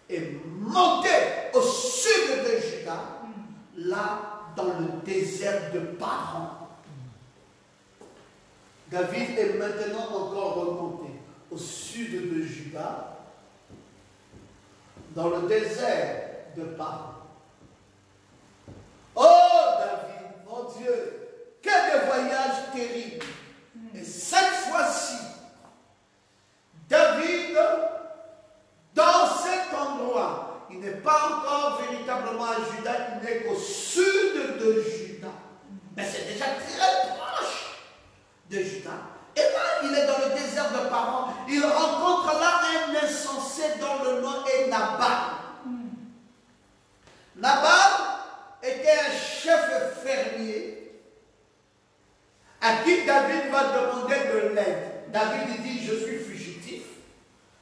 et monté au sud de Juda, là dans le désert de Paran. David est maintenant encore remonté au sud de Juda, dans le désert de Paran. Oh David, mon Dieu, que de voyages terribles. Et cette fois-ci, David, dans cet endroit, il n'est pas encore véritablement à Juda, il n'est qu'au sud de Juda. Mais c'est déjà très proche de Juda. Et là, il est dans le désert de Paran. Il rencontre là un insensé dont le nom est Nabal. Nabal était un chef fermier à qui David va demander de l'aide. David dit, je suis fugitif.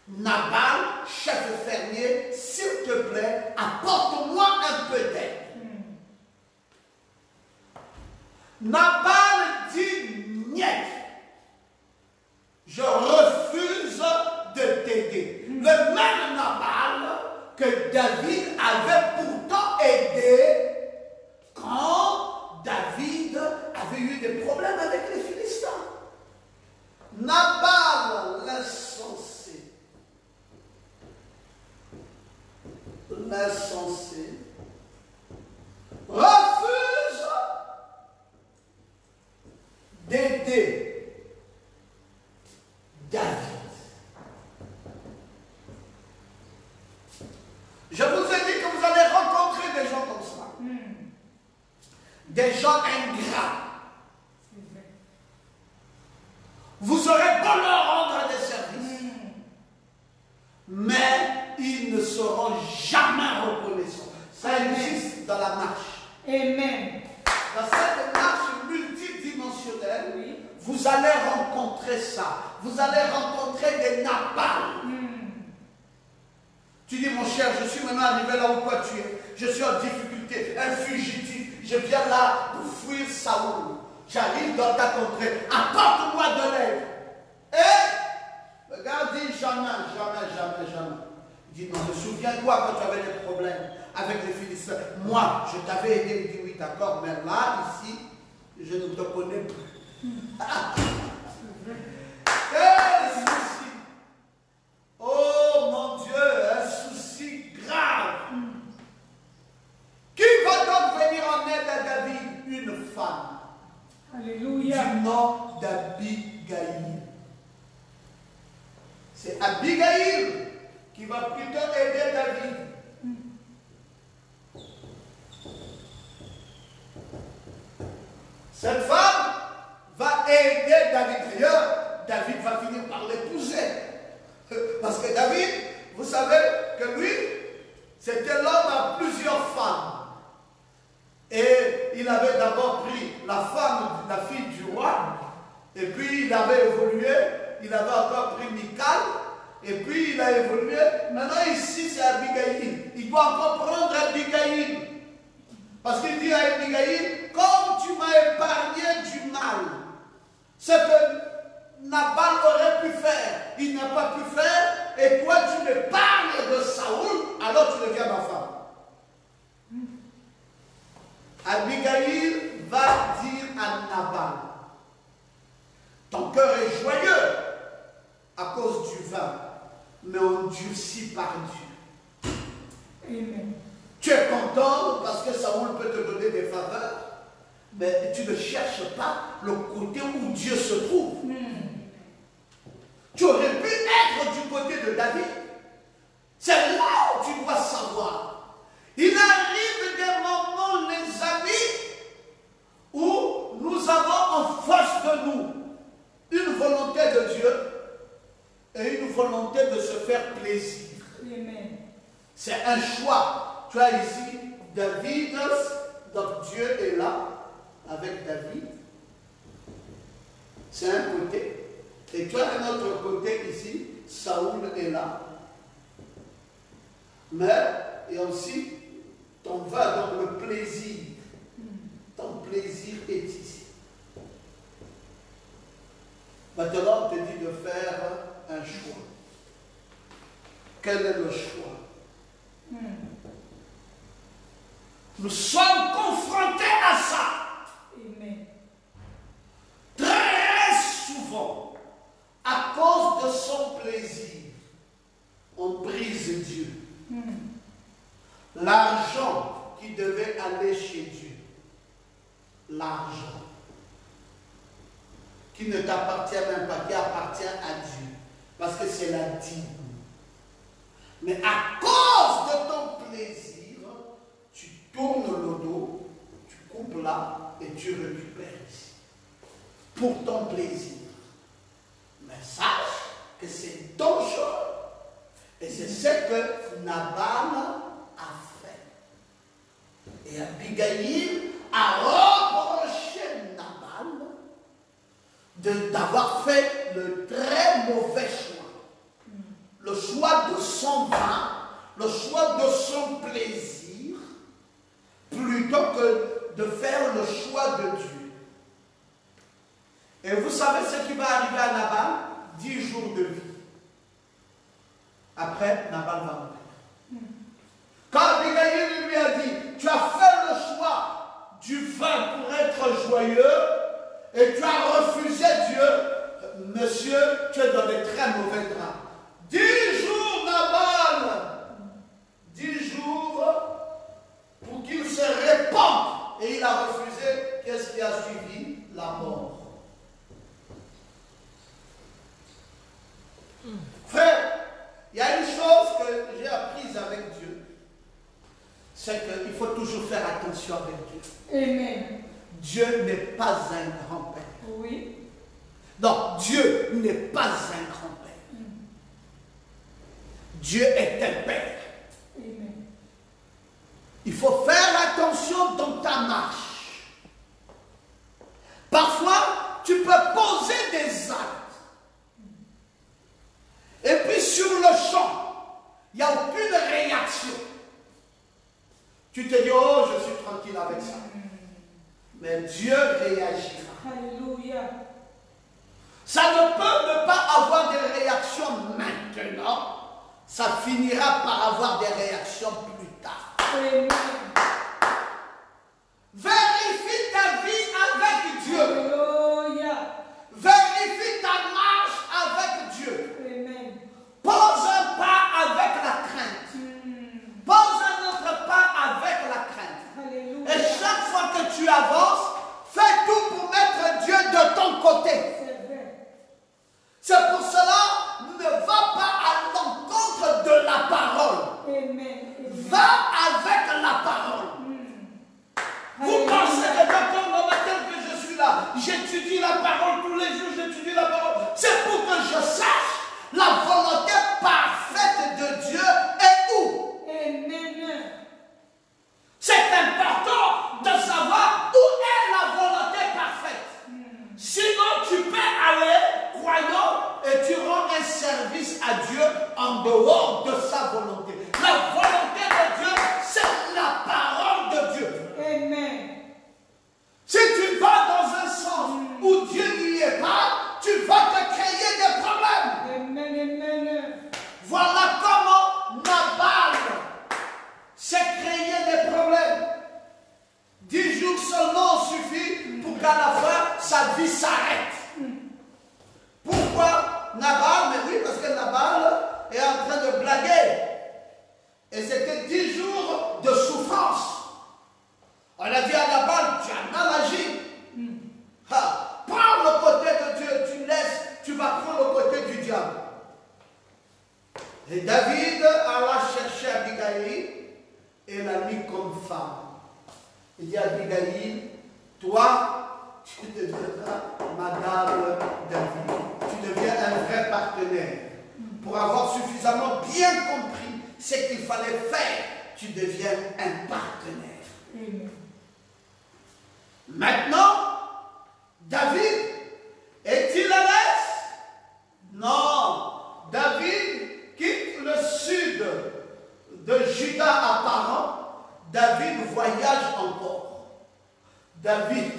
Nabal, chef fermier, s'il te plaît, apporte-moi un peu d'aide. Nabal dit, niet. Je refuse de t'aider. Le même Nabal que David avait pourtant aidé quand David avait eu des problèmes avec les Philistins. Nabal, l'insensé, refuse d'aider David. Je vous ai dit que vous allez rencontrer des gens comme ça. Des gens ingrats. Vous aurez beau leur rendre des services. Mais ils ne seront jamais reconnaissants. Ça existe dans la marche. Amen. Dans cette marche multidimensionnelle, vous allez rencontrer ça. Vous allez rencontrer des Nabal. Tu dis, mon cher, je suis maintenant arrivé là où toi tu es. Je suis en difficulté, un fugitif. Je viens là pour fuir Saoul. J'arrive dans ta contrée. Apporte-moi de l'aide. Et le gars dit, jamais. Il dit, non, souviens-toi quand tu avais des problèmes avec les Philistins. Moi, je t'avais aidé. Il dit, oui, d'accord, mais là, ici, je ne te connais plus. Quel souci! Oh mon Dieu, un souci grave. Qui va donc venir en aide à David? Une femme. Alléluia. Du nom d'Abigaïl. C'est Abigaïl qui va plutôt aider David. Cette femme va aider David. D'ailleurs, David va finir par l'épouser. Parce que David, vous savez que lui, c'était l'homme à plusieurs femmes. Et il avait d'abord pris la fille du roi, et puis il avait évolué, il avait encore pris Michal, et puis il a évolué. Maintenant ici c'est Abigaïl. Il doit encore prendre Abigaïl. Parce qu'il dit à Abigaïl, comme tu m'as épargné du mal, ce que Nabal aurait pu faire, il n'a pas pu faire, et toi tu me parles de Saoul, alors tu deviens ma femme. Abigaïl va dire à Nabal, ton cœur est joyeux à cause du vin, mais endurci par Dieu. Amen. Tu es content parce que Saoul peut te donner des faveurs, mais tu ne cherches pas le côté où Dieu se trouve. Tu aurais pu être du côté de David. C'est là où tu dois savoir. Il arrive des moments, les amis, où nous avons en face de nous une volonté de Dieu et une volonté de se faire plaisir. C'est un choix. Tu as ici David, donc Dieu est là avec David. C'est un côté. Et tu as un autre côté ici, Saoul est là. Mais, et aussi, ton va dans le plaisir. Ton plaisir est ici. Maintenant, on te dit de faire un choix. Quel est le choix? Nous sommes confrontés à ça. Amen. Très souvent, à cause de son plaisir, on brise Dieu. L'argent qui devait aller chez Dieu, l'argent qui ne t'appartient même pas, qui appartient à Dieu, parce que c'est la dîme. Mais à cause de ton plaisir, tu tournes le dos, tu coupes là et tu récupères ici. Pour ton plaisir. Mais sache que c'est dangereux. Et c'est ce que Nabal a fait. Et Abigaïl a reproché Nabal d'avoir fait le très mauvais choix. Le choix de son vin, le choix de son plaisir, plutôt que de faire le choix de Dieu. Et vous savez ce qui va arriver à Nabal? 10 jours de vie. Après, Nabal va mourir. Quand Abigail lui a dit, tu as fait le choix du vin pour être joyeux, et tu as refusé Dieu, monsieur, tu es dans des très mauvais draps. 10 jours, Nabal, 10 jours pour qu'il se répande. Et il a refusé. Qu'est-ce qui a suivi? La mort. Frère, il y a une chose que j'ai apprise avec Dieu. C'est qu'il faut toujours faire attention avec Dieu. Amen. Dieu n'est pas un grand-père. Oui. Non, Dieu n'est pas un grand-père. Dieu est un père. Amen. Il faut faire attention dans ta marche. Parfois, tu peux poser des actes. Et puis sur le champ, il n'y a aucune réaction. Tu te dis, oh, je suis tranquille avec ça. Mais Dieu réagira. Alléluia. Ça ne peut ne pas avoir des réactions maintenant. Ça finira par avoir des réactions plus tard. Amen. Vérifie ta vie avec Dieu. Alléluia. Vérifie ta marche avec Dieu. Amen. Pose un pas avec la crainte. Pose un autre pas avec la crainte. Alléluia. Et chaque fois que tu avances, fais tout pour mettre Dieu de ton côté. C'est vrai. C'est pour cela, ne va pas à l'encontre de la parole. Amen. Va avec la parole. Vous pensez que quand le matin que je suis là, j'étudie la parole tous les jours, j'étudie la parole. C'est pour que je sache la volonté parfaite de Dieu est où. Amen. C'est important de savoir où est la volonté parfaite. Sinon, tu peux aller, croyant, et tu rends un service à Dieu en dehors de sa volonté. La volonté de Dieu, c'est la parole de Dieu. Amen. Si tu vas dans un sens où Dieu n'y est pas, tu vas te créer des problèmes. Amen. Amen. Voilà comment Nabal s'est créé des problèmes. 10 jours seulement suffit pour qu'à la fin, sa vie s'arrête. Pourquoi Nabal? Mais oui, parce que Nabal est en train de blaguer. Et c'était 10 jours de souffrance. On a dit à Nabal, tu as mal agi. Prends le côté de Dieu, tu vas prendre le côté du diable. Et David alla chercher Abigail et l'a mis comme femme. Il dit à Abigail, toi, tu deviendras Madame David. Tu deviens un vrai partenaire. Pour avoir suffisamment bien compris ce qu'il fallait faire, tu deviens un partenaire. Amen. Maintenant, David, est-il à l'aise? Non. David quitte le sud de Juda à Paran. David voyage encore. David,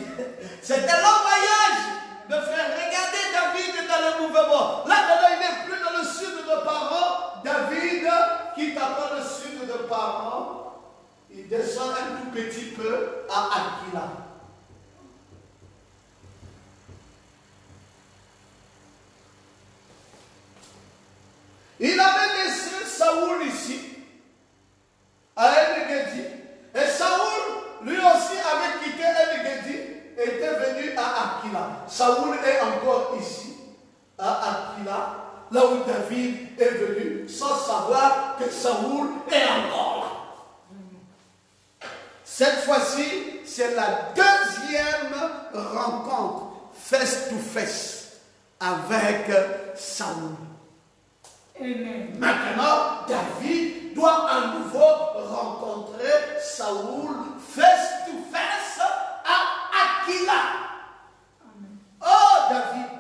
c'était un long voyage. Me frère, regardez David dans le mouvement. Là, il n'est plus dans le sud de Paran. David quitte après le sud de Paran. Il descend un tout petit peu à Aquila. Il avait laissé Saoul ici, à En-Gedi. Et Saoul, lui aussi, avait quitté En-Gedi et était venu à Aquila. Saoul est encore ici, à Aquila, là où David est venu, sans savoir que Saoul est encore là. Cette fois-ci, c'est la deuxième rencontre face to face avec Saoul. Amen. Maintenant, David doit à nouveau rencontrer Saoul face to face à Aquila. Amen. Oh, David,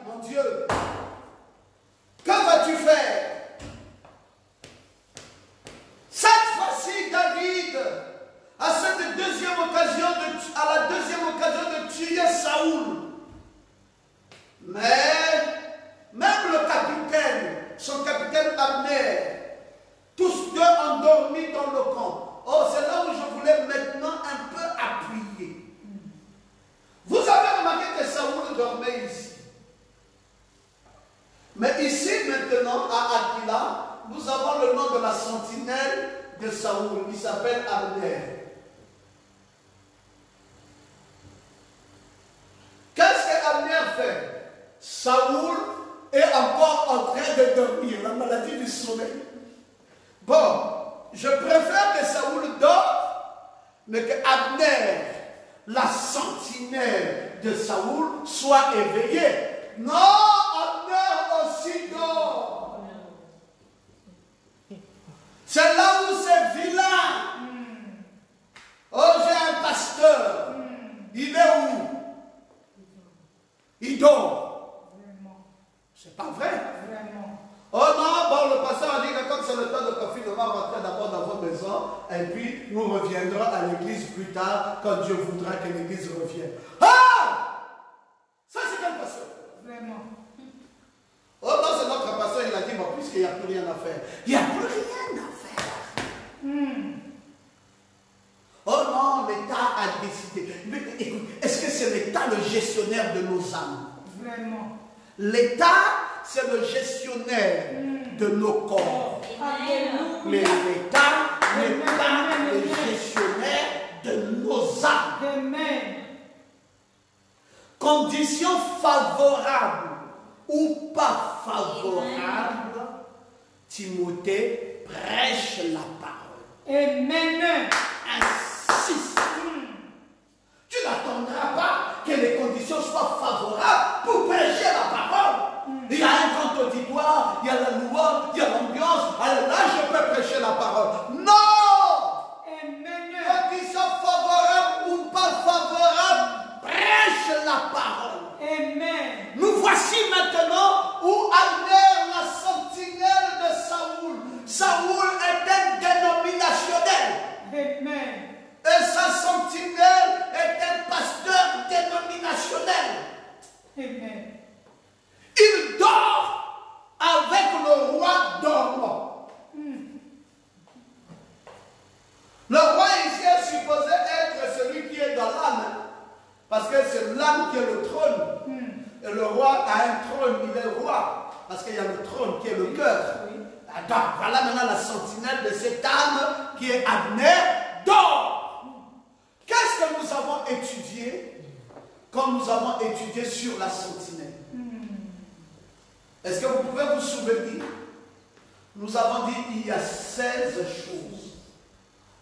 Aquila, nous avons le nom de la sentinelle de Saoul. Il s'appelle Abner. Qu'est-ce qu'Abner fait? Saoul est encore en train de dormir, la maladie du sommeil. Bon, je préfère que Saoul dort, mais que Abner, la sentinelle de Saoul, soit éveillée. Non, Abner aussi dort. C'est là où c'est vilain. Oh, j'ai un pasteur. Il est où? Il dort. C'est pas vrai. Oh non, bon, le pasteur a dit que comme c'est le temps de confinement, on va rentrer d'abord dans vos maisons et puis nous reviendrons à l'église plus tard quand Dieu voudra que l'église revienne. Ah! Ça, c'est quel pasteur? Vraiment. Oh non, c'est notre pasteur, il a dit, bon, puisqu'il n'y a plus rien à faire. Il n'y a plus rien à faire. Oh non, l'État a décidé. Mais écoute, est-ce que c'est l'État le gestionnaire de nos âmes? Vraiment. L'État, c'est le gestionnaire de nos corps. Mais l'État n'est pas le gestionnaire de nos âmes. Amen. Conditions favorables ou pas favorables, Timothée prêche la parole. Amen. Insiste. Tu n'attendras pas que les conditions soient favorables pour prêcher la parole. Il y a un grand auditoire, il y a la louange, il y a l'ambiance. Alors là, je peux prêcher la parole. Non! Amen. Conditions favorables ou pas favorables, prêche la parole. Amen. Nous voici maintenant où Abner, la sentinelle de Saoul. Saoul était dénominationnel. Amen. Et sa sentinelle est un pasteur dénominationnel. Amen. Il dort avec le roi dormant. Le roi ici est supposé être celui qui est dans l'âme. Parce que c'est l'âme qui est le trône. Et le roi a un trône, il est roi. Parce qu'il y a le trône qui est le cœur. Donc voilà maintenant la sentinelle de cette âme qui est Abner dort. Qu'est-ce que nous avons étudié quand nous avons étudié sur la sentinelle? Est-ce que vous pouvez vous souvenir? Nous avons dit il y a 16 choses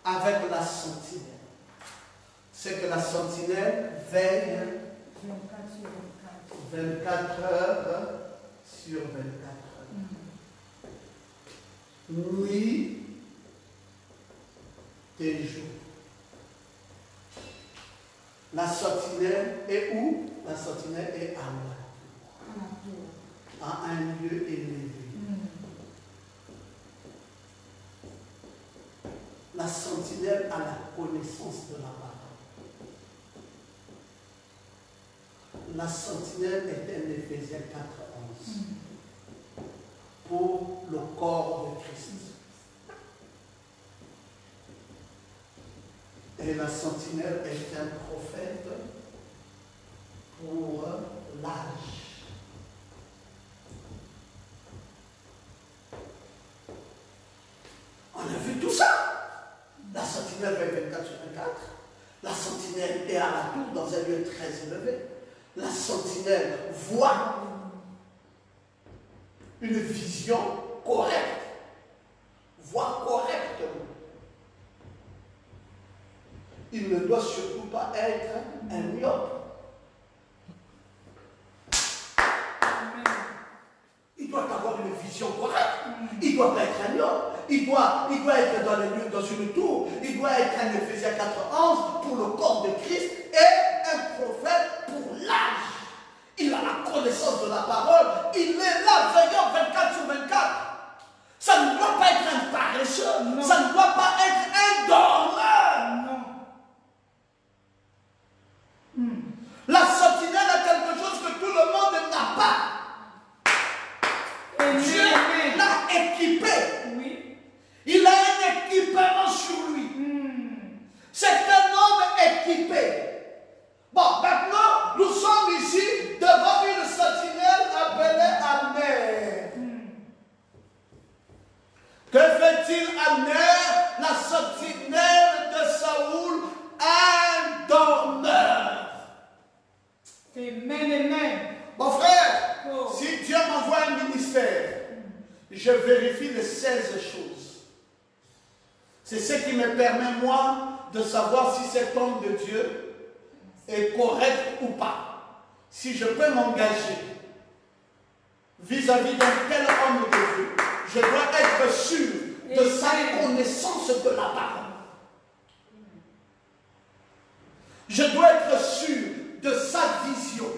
avec la sentinelle. C'est que la sentinelle veille 24 heures sur 24 heures. Nuit et jour. La sentinelle est où? La sentinelle est à la tour. À un lieu élevé. La sentinelle a la connaissance de la parole. La sentinelle est un Éphésiens 4:11 pour le corps de Christ. Et la sentinelle est un prophète pour l'âge. On a vu tout ça. La sentinelle veille 24 sur 24. La sentinelle est à la tour dans un lieu très élevé. La sentinelle voit une vision correcte. Voit correctement. Il ne doit surtout pas être un myope. Il doit avoir une vision correcte. Il doit pas être un myope. Il doit être dans les lieux, dans une tour. Il doit être un Éphésiens 4:11 pour le corps de Christ et un prophète pour l'âge. Il a la connaissance de la parole. Il est là, veillant 24 sur 24. Ça ne doit pas être un paresseux. Non. Ça ne doit pas être un dormeur. Non. La sentinelle a quelque chose que tout le monde n'a pas. Dieu l'a équipé. Oui. Il a un équipement sur lui. C'est un homme équipé. Bon, maintenant, nous sommes ici devant une sentinelle appelée Abner. Que fait-il Abner? La sentinelle de Saoul, un dormeur. Amen, amen. Mon frère, si Dieu m'envoie un ministère, je vérifie les 16 choses. C'est ce qui me permet, moi, de savoir si cet homme de Dieu est correct ou pas. Si je peux m'engager vis-à-vis d'un tel homme de Dieu, je dois être sûr de sa connaissance de la parole. Je dois être sûr de sa vision.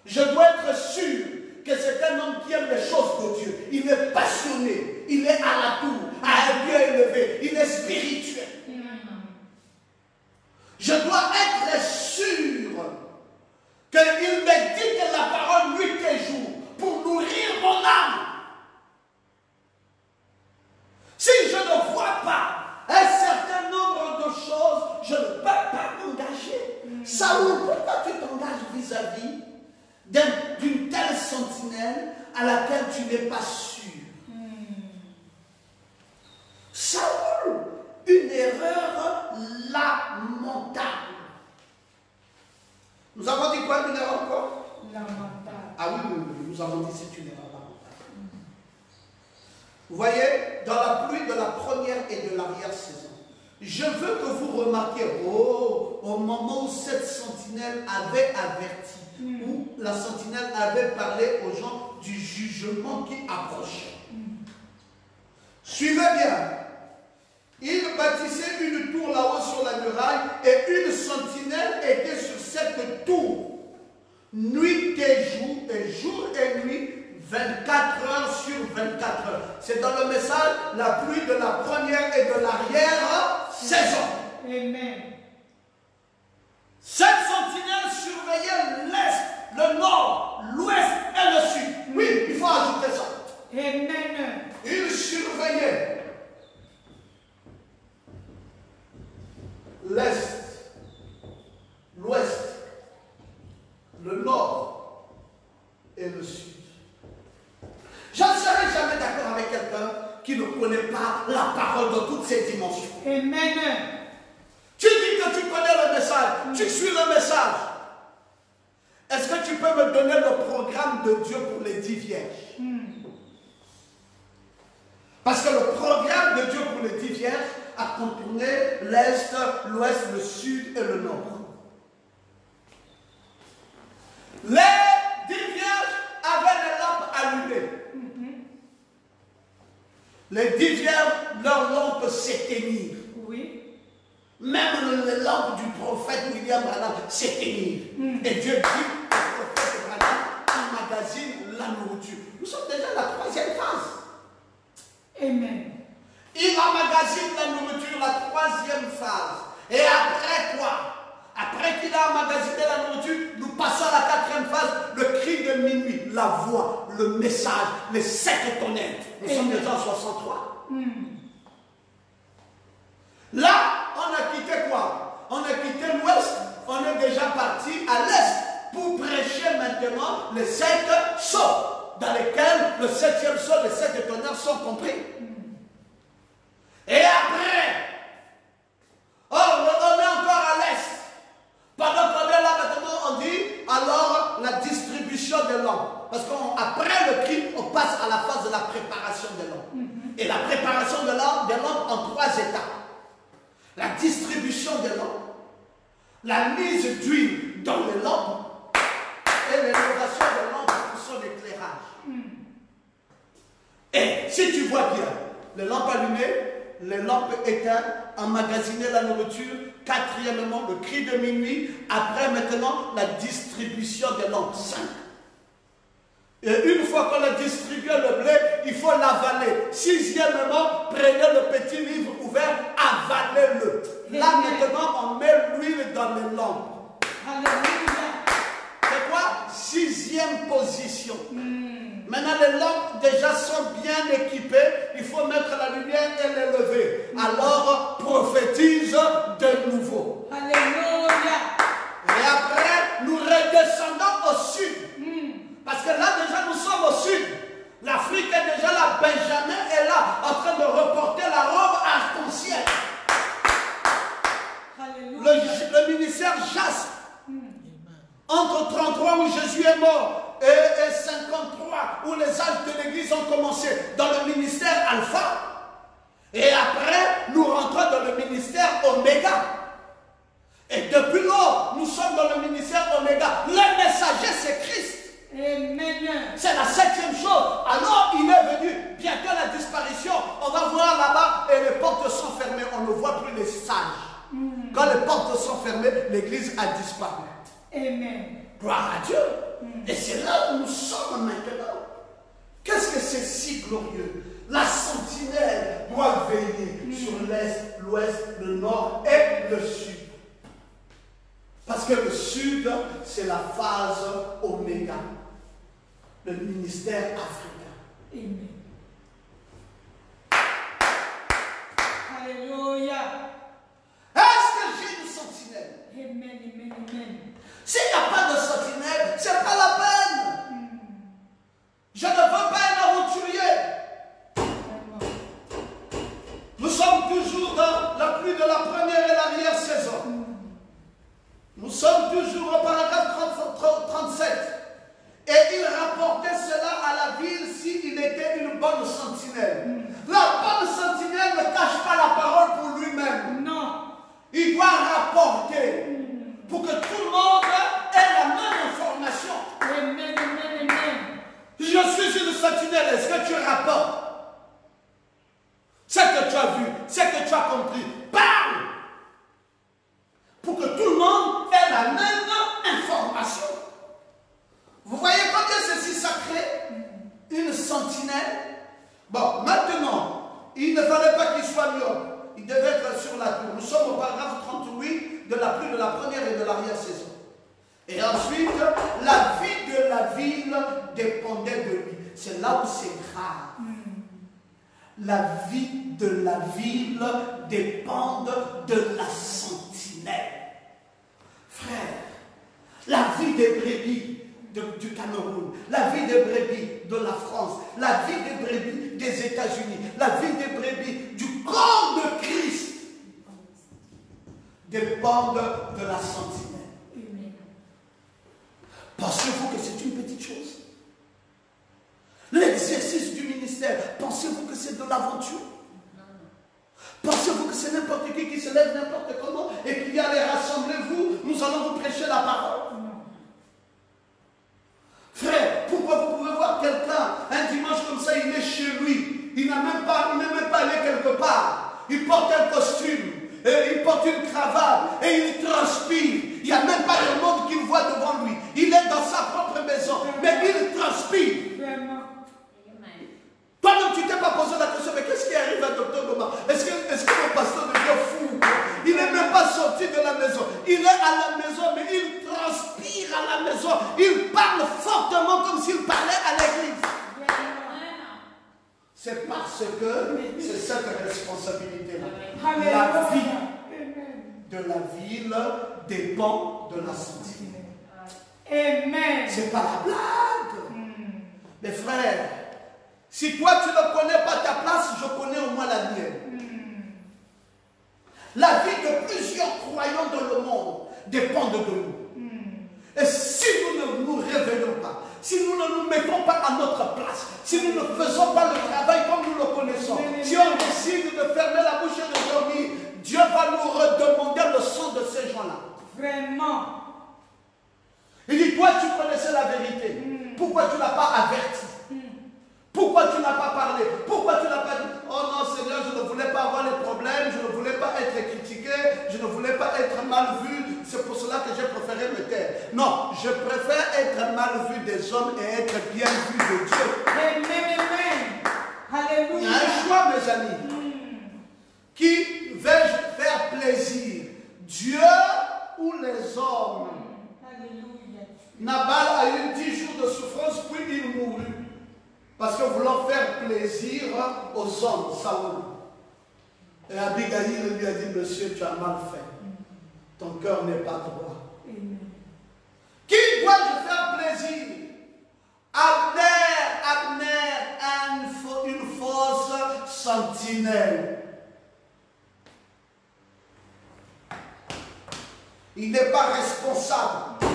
Je dois être sûr que c'est un homme qui aime les choses de Dieu. Il est passionné, il est à la tour, à un lieu élevé, il est spirituel. Je dois être sûr qu'il médite la parole nuit et jour pour nourrir mon âme. Si je ne vois pas un certain nombre de choses, je ne peux pas m'engager. Saoul, pourquoi tu t'engages vis-à-vis d'une telle sentinelle à laquelle tu n'es pas sûr? Saoul, une erreur lamentable. Nous avons dit quoi, une erreur encore? Lamentable. Ah oui, nous avons dit c'est une erreur lamentable. Vous voyez, dans la pluie de la première et de l'arrière-saison, je veux que vous remarquiez, au moment où cette sentinelle avait averti, où la sentinelle avait parlé aux gens du jugement qui approchait. Suivez bien. Il bâtissait une tour là-haut sur la muraille et une sentinelle était sur cette tour. Nuit et jour et nuit, 24 heures sur 24 heures. C'est dans le message, la pluie de la première et de l'arrière-saison. Amen. Cette sentinelle surveillait l'est, le nord, l'ouest et le sud. Oui, il faut ajouter ça. Amen. Il surveillait l'est, l'ouest, le nord et le sud. Je ne serai jamais d'accord avec quelqu'un qui ne connaît pas la parole dans toutes ses dimensions. Amen. Tu dis que tu connais le message, tu suis le message. Est-ce que tu peux me donner le programme de Dieu pour les 10 vierges? Parce que le programme de Dieu pour les 10 vierges a contourné l'Est, l'Ouest, le Sud et le Nord. Les 10 vierges avaient les lampes allumées. Les 10 vierges, leurs lampes s'éteignirent. Oui. Même les lampes du prophète William Branham s'éteignirent. Et Dieu dit au prophète Branham, emmagasine la nourriture. Nous sommes déjà à la 3e phase. Amen. Il emmagasine la nourriture, la 3e phase. Et après quoi? Après qu'il a emmagasiné la nourriture, nous passons à la 4e phase, le cri de minuit, la voix, le message, les 7 tonnerres. Nous sommes déjà en 63. Là, on a quitté quoi? On a quitté l'ouest, on est déjà parti à l'est pour prêcher maintenant les 7 sceaux, dans lesquels le 7e sceau, les 7 tonnerres sont compris. Et après, on est encore à l'est. Pendant qu'on est là maintenant, on dit alors la distribution des lampes. Parce qu'après le cri, on passe à la phase de la préparation des lampes. Et la préparation des lampes en 3 étapes. La distribution des lampes, la mise d'huile dans les lampes et l'élévation des lampes pour son éclairage. Et si tu vois bien, les lampes allumées, les lampes éteintes, emmagasiner la nourriture, 4e, le cri de minuit, après maintenant la distribution des lampes 5. Et une fois qu'on a distribué le blé, il faut l'avaler. 6e, prenez le petit livre ouvert, avalez-le. Là maintenant, on met l'huile dans les lampes. Alléluia. C'est quoi? 6e position. Maintenant, les lampes déjà sont bien équipées. Il faut mettre la lumière et l'élever. Alors, prophétise de nouveau. Alléluia. Et après, nous redescendons au sud. Parce que là, déjà, nous sommes au sud. L'Afrique est déjà là. Benjamin est là entre 33 où Jésus est mort et 53 où les âges de l'Église ont commencé dans le ministère Alpha. Et après, nous rentrons dans le ministère Oméga. Et depuis lors, nous sommes dans le ministère Oméga. Le messager, c'est Christ. Amen. C'est la 7e chose. Alors, il est venu. Bientôt la disparition. On va voir là-bas et les portes sont fermées. On ne voit plus les sages. Quand les portes sont fermées, l'Église a disparu. Amen. Gloire à Dieu. Et c'est là où nous sommes maintenant. Qu'est-ce que c'est si glorieux? La sentinelle doit veiller sur l'Est, l'Ouest, le Nord et le Sud. Parce que le Sud, c'est la phase Oméga. Le ministère africain. Amen. Alléluia. Est-ce que j'ai une sentinelle? Amen, amen, amen. S'il n'y a pas de sentinelle, ce n'est pas la peine. Je ne veux pas un aventurier. Nous sommes toujours dans la pluie de la première et l'arrière-saison. Nous sommes toujours au paragraphe 37. Et il rapportait cela à la ville s'il était une bonne sentinelle. La bonne sentinelle ne cache pas la parole pour lui-même. Non. Il doit rapporter pour que tout le monde ait la même information. Amen, amen, amen. Je suis une sentinelle. Est-ce que tu rapportes? Ce que tu as vu, ce que tu as compris. Parle! Pour que tout le monde ait la même information. Vous voyez combien c'est si sacré? Une sentinelle. Bon, maintenant, il ne fallait pas qu'il soit myope. Il devait être sur la tour. Nous sommes au paragraphe 38 de la pluie de la première et de l'arrière-saison. Et ensuite, la vie de la ville dépendait de lui. C'est là où c'est grave. La vie de la ville dépend de la sentinelle. Frère, la vie des brebis du Cameroun, la vie des brebis de la France, la vie des brebis des États-Unis, la vie des brebis du corps de Christ dépendent de la sentinelle. Pensez-vous que c'est une petite chose? L'exercice du ministère, pensez-vous que c'est de l'aventure? Pensez-vous que c'est n'importe qui se lève n'importe comment et qui dit allez rassemblez-vous, nous allons vous prêcher la parole? Frère, pourquoi vous pouvez voir quelqu'un un dimanche comme ça, il est chez lui, il n'est même pas allé quelque part, il porte un costume, et il porte une cravate et il transpire. Il n'y a même pas de monde qu'il voit devant lui. Il est dans sa propre maison, mais il transpire. Toi-même, tu ne t'es pas posé la question, mais qu'est-ce qui arrive à Dr. Goma? Est-ce que le pasteur devient fou? Il n'est même pas sorti de la maison. Il est à la maison, mais il transpire à la maison. Il parle fortement comme s'il parlait à l'église. C'est parce que c'est cette responsabilité-là. La vie de la ville dépend de la sentinelle. Amen. C'est pas la blague. Mais frère, si toi tu ne connais pas ta place, je connais au moins la mienne. La vie de plusieurs croyants dans le monde dépend de nous. Et si nous ne nous réveillons pas, si nous ne nous mettons pas à notre place, si nous ne faisons pas le travail comme nous le connaissons, si on décide de fermer la bouche et de dormir, Dieu va nous redemander le sang de ces gens-là. Vraiment. Il dit, toi tu connaissais la vérité. Pourquoi tu ne l'as pas averti? Pourquoi tu n'as pas parlé? Pourquoi tu n'as pas dit, oh non Seigneur, je ne voulais pas avoir les problèmes, je ne voulais pas être critiqué, je ne voulais pas être mal vu, c'est pour cela que j'ai préféré me taire. Non, je préfère être mal vu des hommes et être bien vu de Dieu. Amen, amen. Alléluia. Il y a un choix, mes amis. Qui vais-je faire plaisir? Dieu ou les hommes? Alléluia. Nabal a eu 10 jours de souffrance, puis il mourut. Parce que voulant faire plaisir aux hommes, Saoul. Et Abigail lui a dit, monsieur, tu as mal fait. Ton cœur n'est pas droit. Qui dois-je faire plaisir? Abner a une fausse sentinelle. Il n'est pas responsable.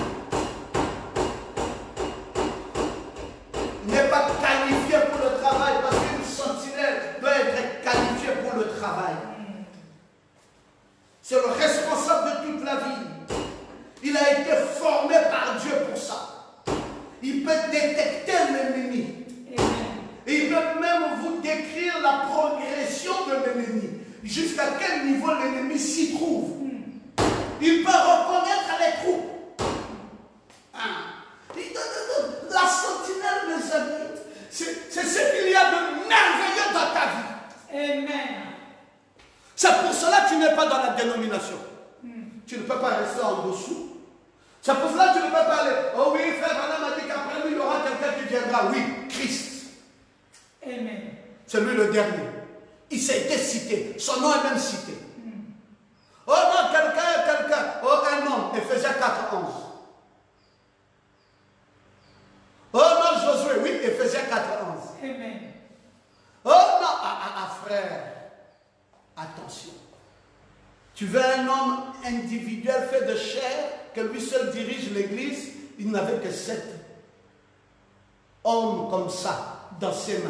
jusqu'à quel niveau l'ennemi s'y trouve. Il peut reconnaître les troupes. La sentinelle, mes amis, c'est ce qu'il y a de merveilleux dans ta vie. Amen. C'est pour cela que tu n'es pas dans la dénomination. Tu ne peux pas rester en dessous. C'est pour cela que tu ne peux pas aller. Oh oui, frère Branham m'a dit qu'après lui, il y aura quelqu'un qui viendra. Oui, Christ. Amen. C'est lui le dernier. Il s'est été cité. Son nom est même cité. Oh non, quelqu'un. Oh, un homme. Éphésiens 4, 11. Oh non, Josué. Oui, Éphésiens 4, 11. Amen. Oh non, frère. Attention. Tu veux un homme individuel fait de chair, que lui seul dirige l'église, il n'avait que 7 hommes comme ça dans ses mains.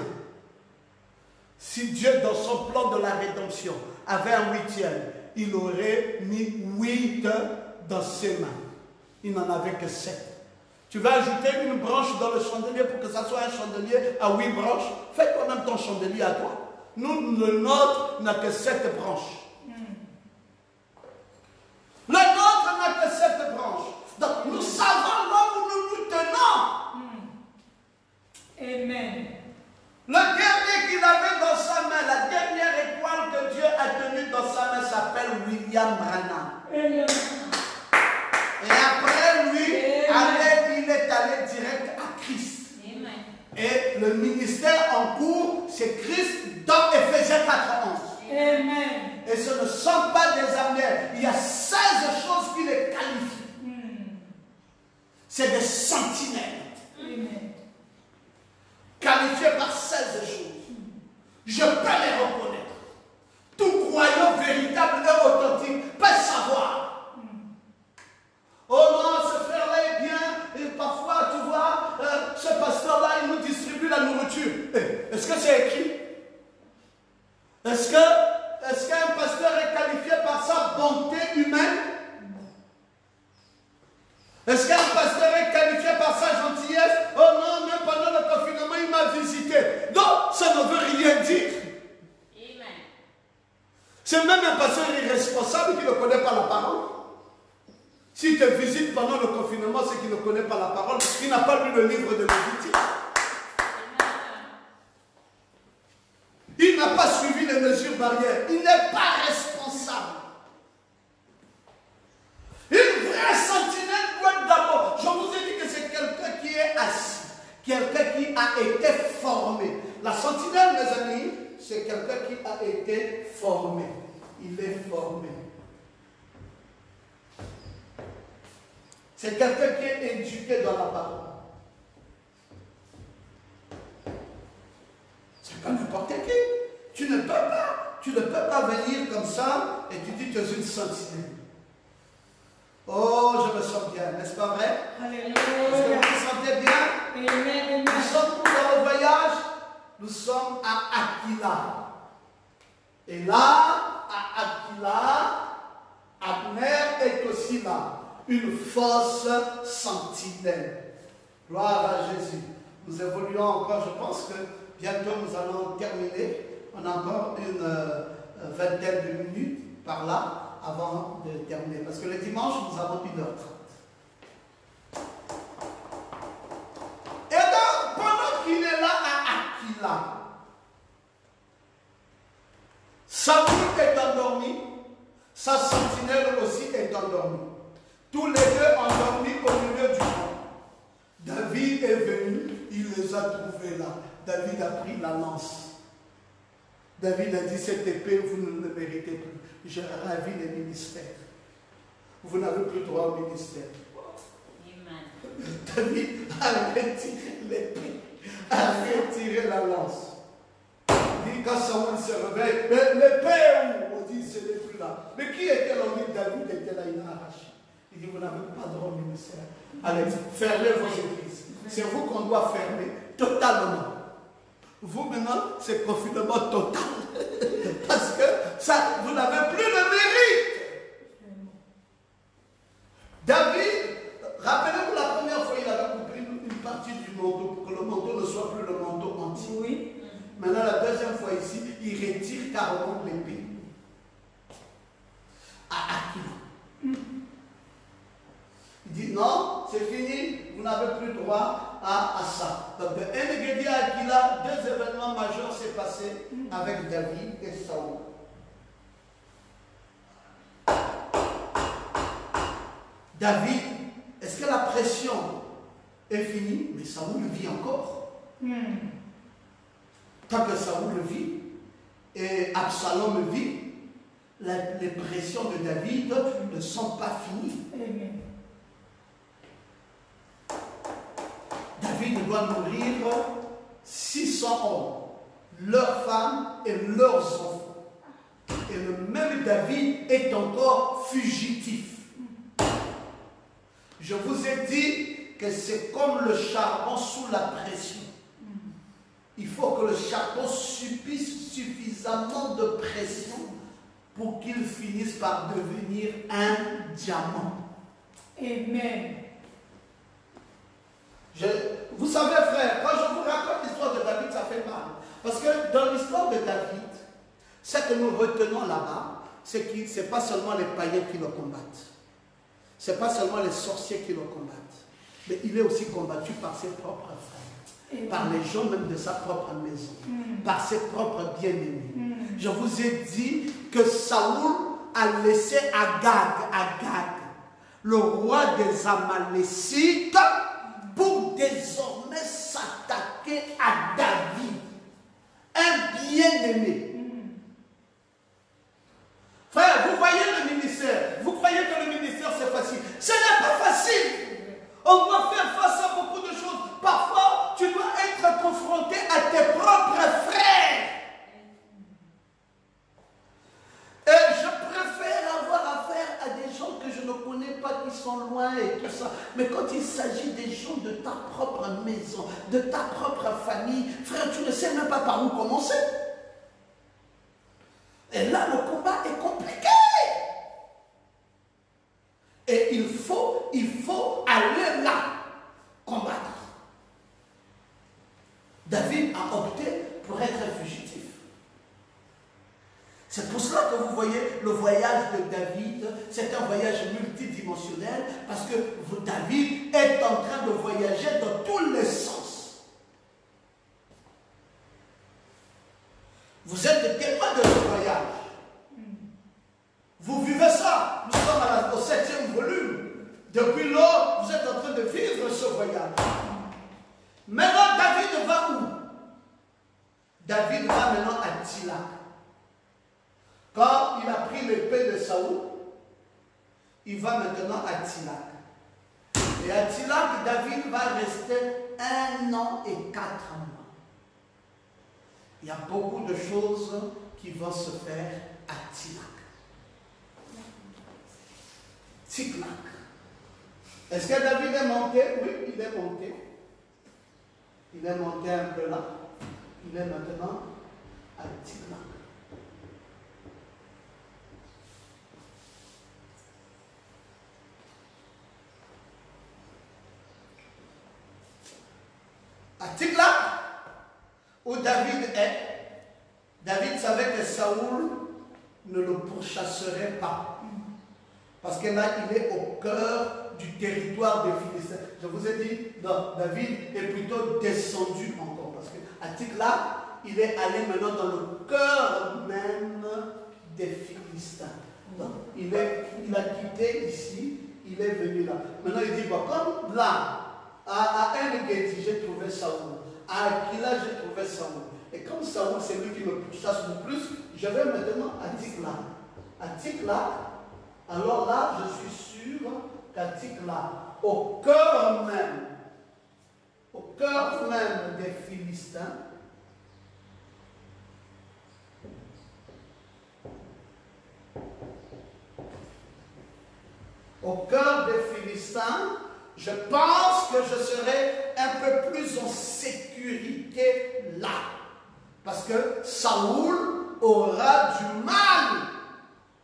Si Dieu, dans son plan de la rédemption, avait un 8e, il aurait mis 8 dans ses mains. Il n'en avait que 7. Tu vas ajouter une branche dans le chandelier pour que ça soit un chandelier à 8 branches. Fais toi-même ton chandelier à toi. Nous, le nôtre n'a que 7 branches. Le nôtre n'a que 7 branches. Donc nous savons là où nous nous tenons. Amen. Le dernier qu'il avait dans sa main, la dernière étoile que Dieu a tenue dans sa main s'appelle William Branham. Amen. Et après lui, il est allé direct à Christ. Amen. Et le ministère en cours, c'est Christ dans Éphésiens 4:11. Amen. Et ce ne sont pas des ameners. Il y a 16 choses qui les qualifient. C'est des sentinelles. Amen. Qualifiés par 16 choses. Je peux les reconnaître. Tout croyant véritable et authentique peut savoir. Oh non, ce frère-là est bien. Et parfois, tu vois, ce pasteur-là, il nous distribue la nourriture. Est-ce que c'est écrit? Est-ce qu'un pasteur est qualifié par sa bonté humaine? Est-ce qu'un pasteur est qualifié par sa gentillesse? Oh non, même pendant le confinement, il m'a visité. Non, ça ne veut rien dire. Amen. C'est même un pasteur irresponsable qui ne connaît pas la parole. S'il te visite pendant le confinement, c'est qu'il ne connaît pas la parole. Il n'a pas lu le livre de Lévitique. Il n'a pas suivi les mesures barrières. Il n'est pas responsable. Une vraie sentinelle doit d'abord. Je vous ai dit que c'est quelqu'un qui est assis. Quelqu'un qui a été formé. La sentinelle, mes amis, c'est quelqu'un qui a été formé. Il est formé. C'est quelqu'un qui est éduqué dans la parole. C'est pas n'importe qui. Tu ne peux pas venir comme ça et tu dis que tu es une sentinelle. Oh, je me sens bien, n'est-ce pas vrai? Alléluia. Est-ce que vous vous sentez bien? Amen. Nous sommes tous dans le voyage. Nous sommes à Aquila. Et là, à Aquila, Abner est aussi là. Une fausse sentinelle. Gloire à Jésus. Nous évoluons encore, je pense que bientôt nous allons terminer. On a encore une vingtaine de minutes par là avant de terminer. Parce que le dimanche, nous avons 1h30. Et donc, pendant qu'il est là à Aquila, Saül est endormi, sa sentinelle aussi est endormie. Tous les deux endormis au milieu du camp. David est venu, il les a trouvés là. David a pris la lance. David a dit, cette épée, vous ne le méritez plus. J'ai ravi les ministères. Vous n'avez plus droit au ministère. Amen. David a retiré l'épée, a retiré la lance. Il dit, quand Samuel se réveille, mais l'épée, on dit, ce n'est plus là. Mais qui était là? David était là, il a arraché. Il dit, vous n'avez pas droit au ministère. Allez, fermez vos églises. C'est vous qu'on doit fermer totalement. Vous maintenant, c'est confinement total. Parce que ça, vous n'avez plus le mérite. David, rappelez-vous la première fois, il avait coupé une partie du manteau pour que le manteau ne soit plus le manteau entier. Oui. Maintenant, la deuxième fois ici, il retire carrément l'épée. n'avait plus droit à ça. Donc de En-Gedi à Hakila, 2 événements majeurs s'est passé avec David et Saoul. David, est-ce que la pression est finie? Mais Saoul vit encore. Tant que Saoul vit et Absalom vit, les pressions de David ne sont pas finies. Amen. David doit nourrir 600 hommes, leurs femmes et leurs enfants. Et le même David est encore fugitif. Je vous ai dit que c'est comme le charbon sous la pression. Il faut que le charbon subisse suffisamment de pression pour qu'il finisse par devenir un diamant. Amen. Vous savez, frère, quand je vous raconte l'histoire de David, ça fait mal. Parce que dans l'histoire de David, ce que nous retenons là-bas, c'est que ce n'est pas seulement les païens qui le combattent. Ce n'est pas seulement les sorciers qui le combattent. Mais il est aussi combattu par ses propres frères. Par les gens même de sa propre maison. Par ses propres bien-aimés. Je vous ai dit que Saoul a laissé Agag, le roi des Amalécites, pour désormais s'attaquer à David, un bien-aimé. Frère, vous voyez le ministère, vous croyez que le ministère c'est facile. Ce n'est pas facile. On doit faire face à beaucoup de choses. Parfois, tu dois être confronté à tes propres frères. Et je préfère avoir affaire à des gens que je ne connais pas, qui sont loin et tout ça. Mais quand il s'agit des gens de ta propre maison, de ta propre famille, frère, tu ne sais même pas par où commencer. Et là, le combat est compliqué. Et il faut aller là, combattre. David a opté pour être fugitif. C'est pour cela que vous voyez le voyage de David, c'est un voyage multidimensionnel, parce que David est en train de voyager dans tous les sens. Vous êtes témoin de ce voyage. Vous vivez ça. Nous sommes au 7e volume. Depuis lors, vous êtes en train de vivre ce voyage. Maintenant, David va où? David va maintenant à Tila. Quand il a pris l'épée de Saoul, il va maintenant à Tila. Et à Tila, David va rester 1 an et 4 mois. Il y a beaucoup de choses qui vont se faire à Tila. Ticlac. Est-ce que David est monté? Oui, il est monté. Il est monté un peu là. Il est maintenant à Ticlac. À Ticlac, où David est, David savait que Saoul ne le pourchasserait pas. Parce que là, il est au cœur du territoire des Philistins. Je vous ai dit, non, David est plutôt descendu encore. Parce qu'à Ticlac, il est allé maintenant dans le cœur même des Philistins. Donc, il a quitté ici, il est venu là. Maintenant, il dit, bon, comme là, à En-Gedi, j'ai trouvé Saoul. À Hakila, j'ai trouvé Saoul. Et comme Saoul, c'est lui qui me pourchasse le plus, je vais maintenant à Ticlac. À Ticlac, alors là, je suis sûr qu'à Ticlac, au cœur même des Philistins, je pense que je serai un peu plus en sécurité là. Parce que Saoul aura du mal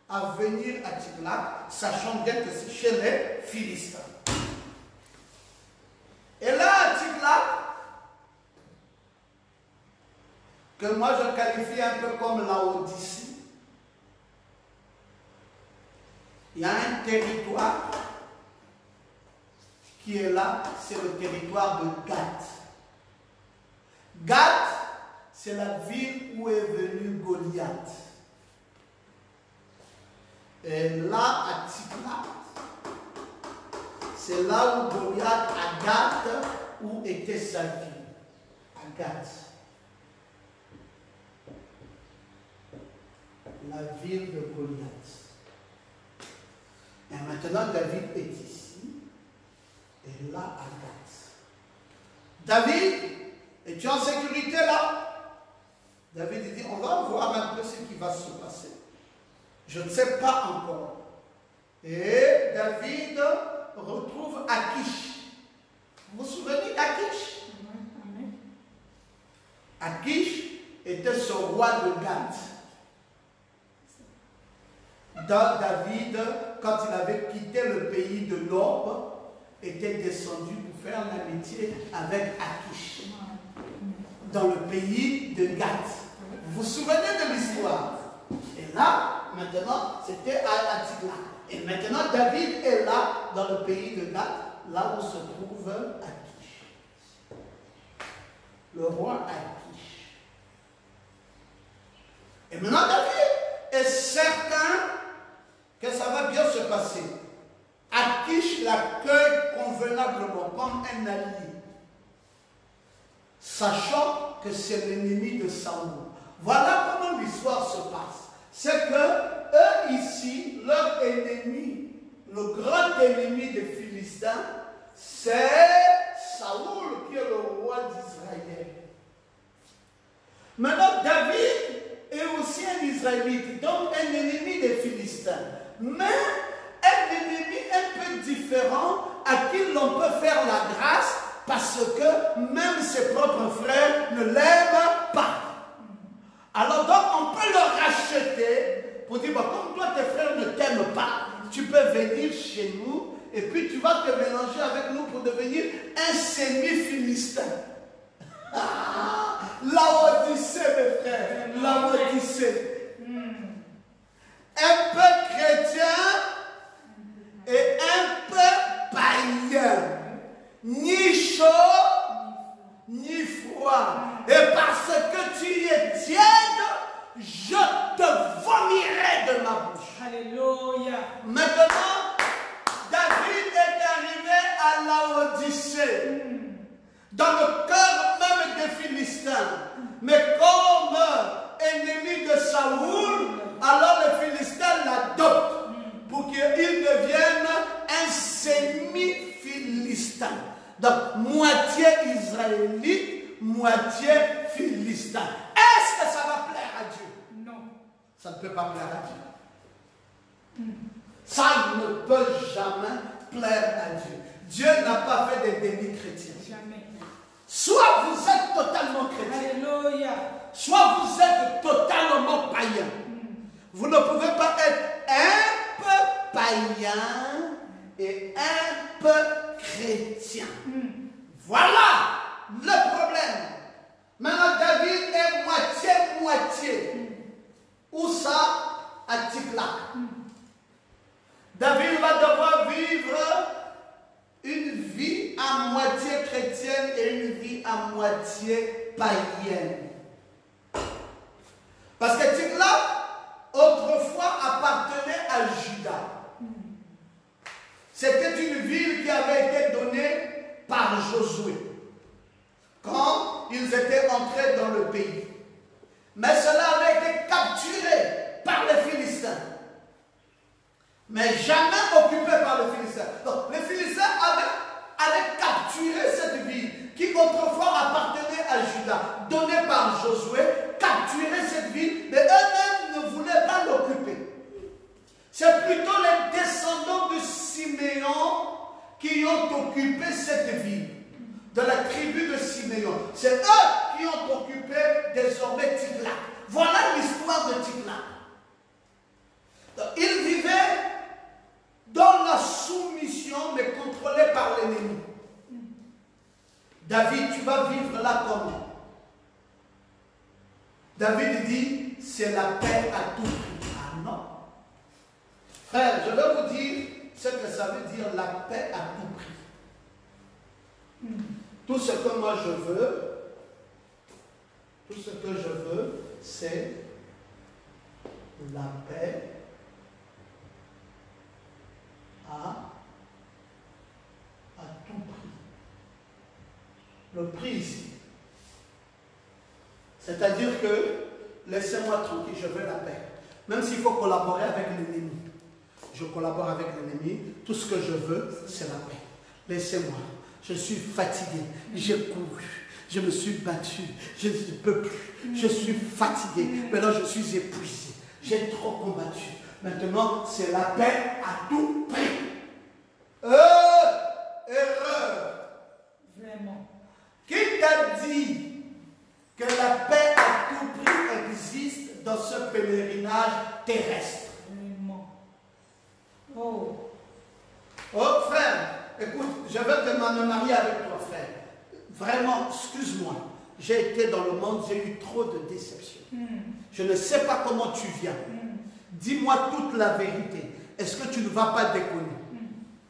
à venir à Ticlac, sachant bien que c'est chez les Philistins. Et là, à Ticlac, que moi je qualifie un peu comme la Odyssée, il y a un territoire qui est là, c'est le territoire de Gath. Gath, c'est la ville où est venu Goliath. Et là, à Tziklag, c'est là où Goliath, à Gath, où était sa ville. À Gath. La ville de Goliath. Et maintenant, David est ici, et là, à Gath. David, es-tu en sécurité là? David dit, on va voir un peu ce qui va se passer. Je ne sais pas encore. Et David retrouve Akish. Vous vous souvenez d'Akish? Akish était ce roi de Gath. David, quand il avait quitté le pays de Nob, était descendu pour faire l'amitié avec Akish dans le pays de Gath. Vous vous souvenez de l'histoire? Et là, maintenant, c'était à Tziklag. Et maintenant, David est là, dans le pays de Gath, là où se trouve Akish. Le roi Akish. Et maintenant, David est certain que ça va bien se passer. Akish l'accueille convenablement comme un allié, sachant que c'est l'ennemi de Saoul. Voilà comment l'histoire se passe. C'est que eux ici, leur ennemi, le grand ennemi des Philistins, c'est Saoul qui est le roi d'Israël. Maintenant, David est aussi un Israélite, donc un ennemi des Philistins. Mais un ennemi un peu différent à qui l'on peut faire la grâce parce que même ses propres frères ne l'aiment pas. Alors donc on peut le racheter pour dire, comme toi tes frères ne t'aiment pas, tu peux venir chez nous et puis tu vas te mélanger avec nous pour devenir un semi-philistin. L'Odyssée, mes frères, l'Odyssée. Un peu chrétien et un peu païen. Ni chaud, ni froid. Et parce que tu es tiède, je te vomirai de ma bouche. Alléluia. Maintenant, David est arrivé à l'Odyssée, dans le cœur même des Philistins. Mais comme ennemi de Saoul, alors les Philistins l'adoptent pour qu'il devienne un semi-philistin. Donc, moitié israélite, moitié philistin. Est-ce que ça va plaire à Dieu? Non. Ça ne peut pas plaire à Dieu. Ça ne peut jamais plaire à Dieu. Dieu n'a pas fait des délits chrétiens. Jamais. Soit vous êtes totalement chrétien. Alléluia. Soit vous êtes totalement païen. Vous ne pouvez pas être un peu païen et un peu chrétien. Voilà le problème. Maintenant, David est moitié-moitié. Où ça? À Tziklag. David va devoir vivre une vie à moitié chrétienne et une vie à moitié païenne. Parce que Tziklag, autrefois, appartenait à Juda. C'était une ville qui avait été donnée par Josué quand ils étaient entrés dans le pays. Mais cela avait été capturé par les Philistins. Mais jamais occupé par les Philistins. Donc, les Philistins avaient capturé cette ville qui autrefois appartenait à Juda, donnée par Josué, capturé cette ville, mais eux-mêmes ne voulaient pas l'occuper. C'est plutôt les descendants de Siméon qui ont occupé cette ville, de la tribu de Siméon. C'est eux qui ont occupé désormais Tziklag. Voilà l'histoire de Tziklag. Ils vivaient dans la soumission, mais contrôlés par l'ennemi. David, tu vas vivre là comment? David dit, c'est la paix à tout prix. Ah non. Frère, je vais vous dire ce que ça veut dire la paix à tout prix. Tout ce que moi je veux, c'est la paix à tout prix. Le prix ici. C'est-à-dire que, laissez-moi tranquille, je veux la paix. Même s'il faut collaborer avec l'ennemi. Je collabore avec l'ennemi. Tout ce que je veux, c'est la paix. Laissez-moi. Je suis fatigué. J'ai couru. Je me suis battu. Je ne peux plus. Je suis fatigué. Maintenant, je suis épuisé. J'ai trop combattu. Maintenant, c'est la paix à tout prix. Erreur. Vraiment. Qui t'a dit que la paix à tout prix existe dans ce pèlerinage terrestre? Vraiment. Oh. Oh frère, écoute, je vais me marier avec toi frère. Vraiment, excuse-moi. J'ai été dans le monde, j'ai eu trop de déceptions. Je ne sais pas comment tu viens. Dis-moi toute la vérité. Est-ce que tu ne vas pas déconner?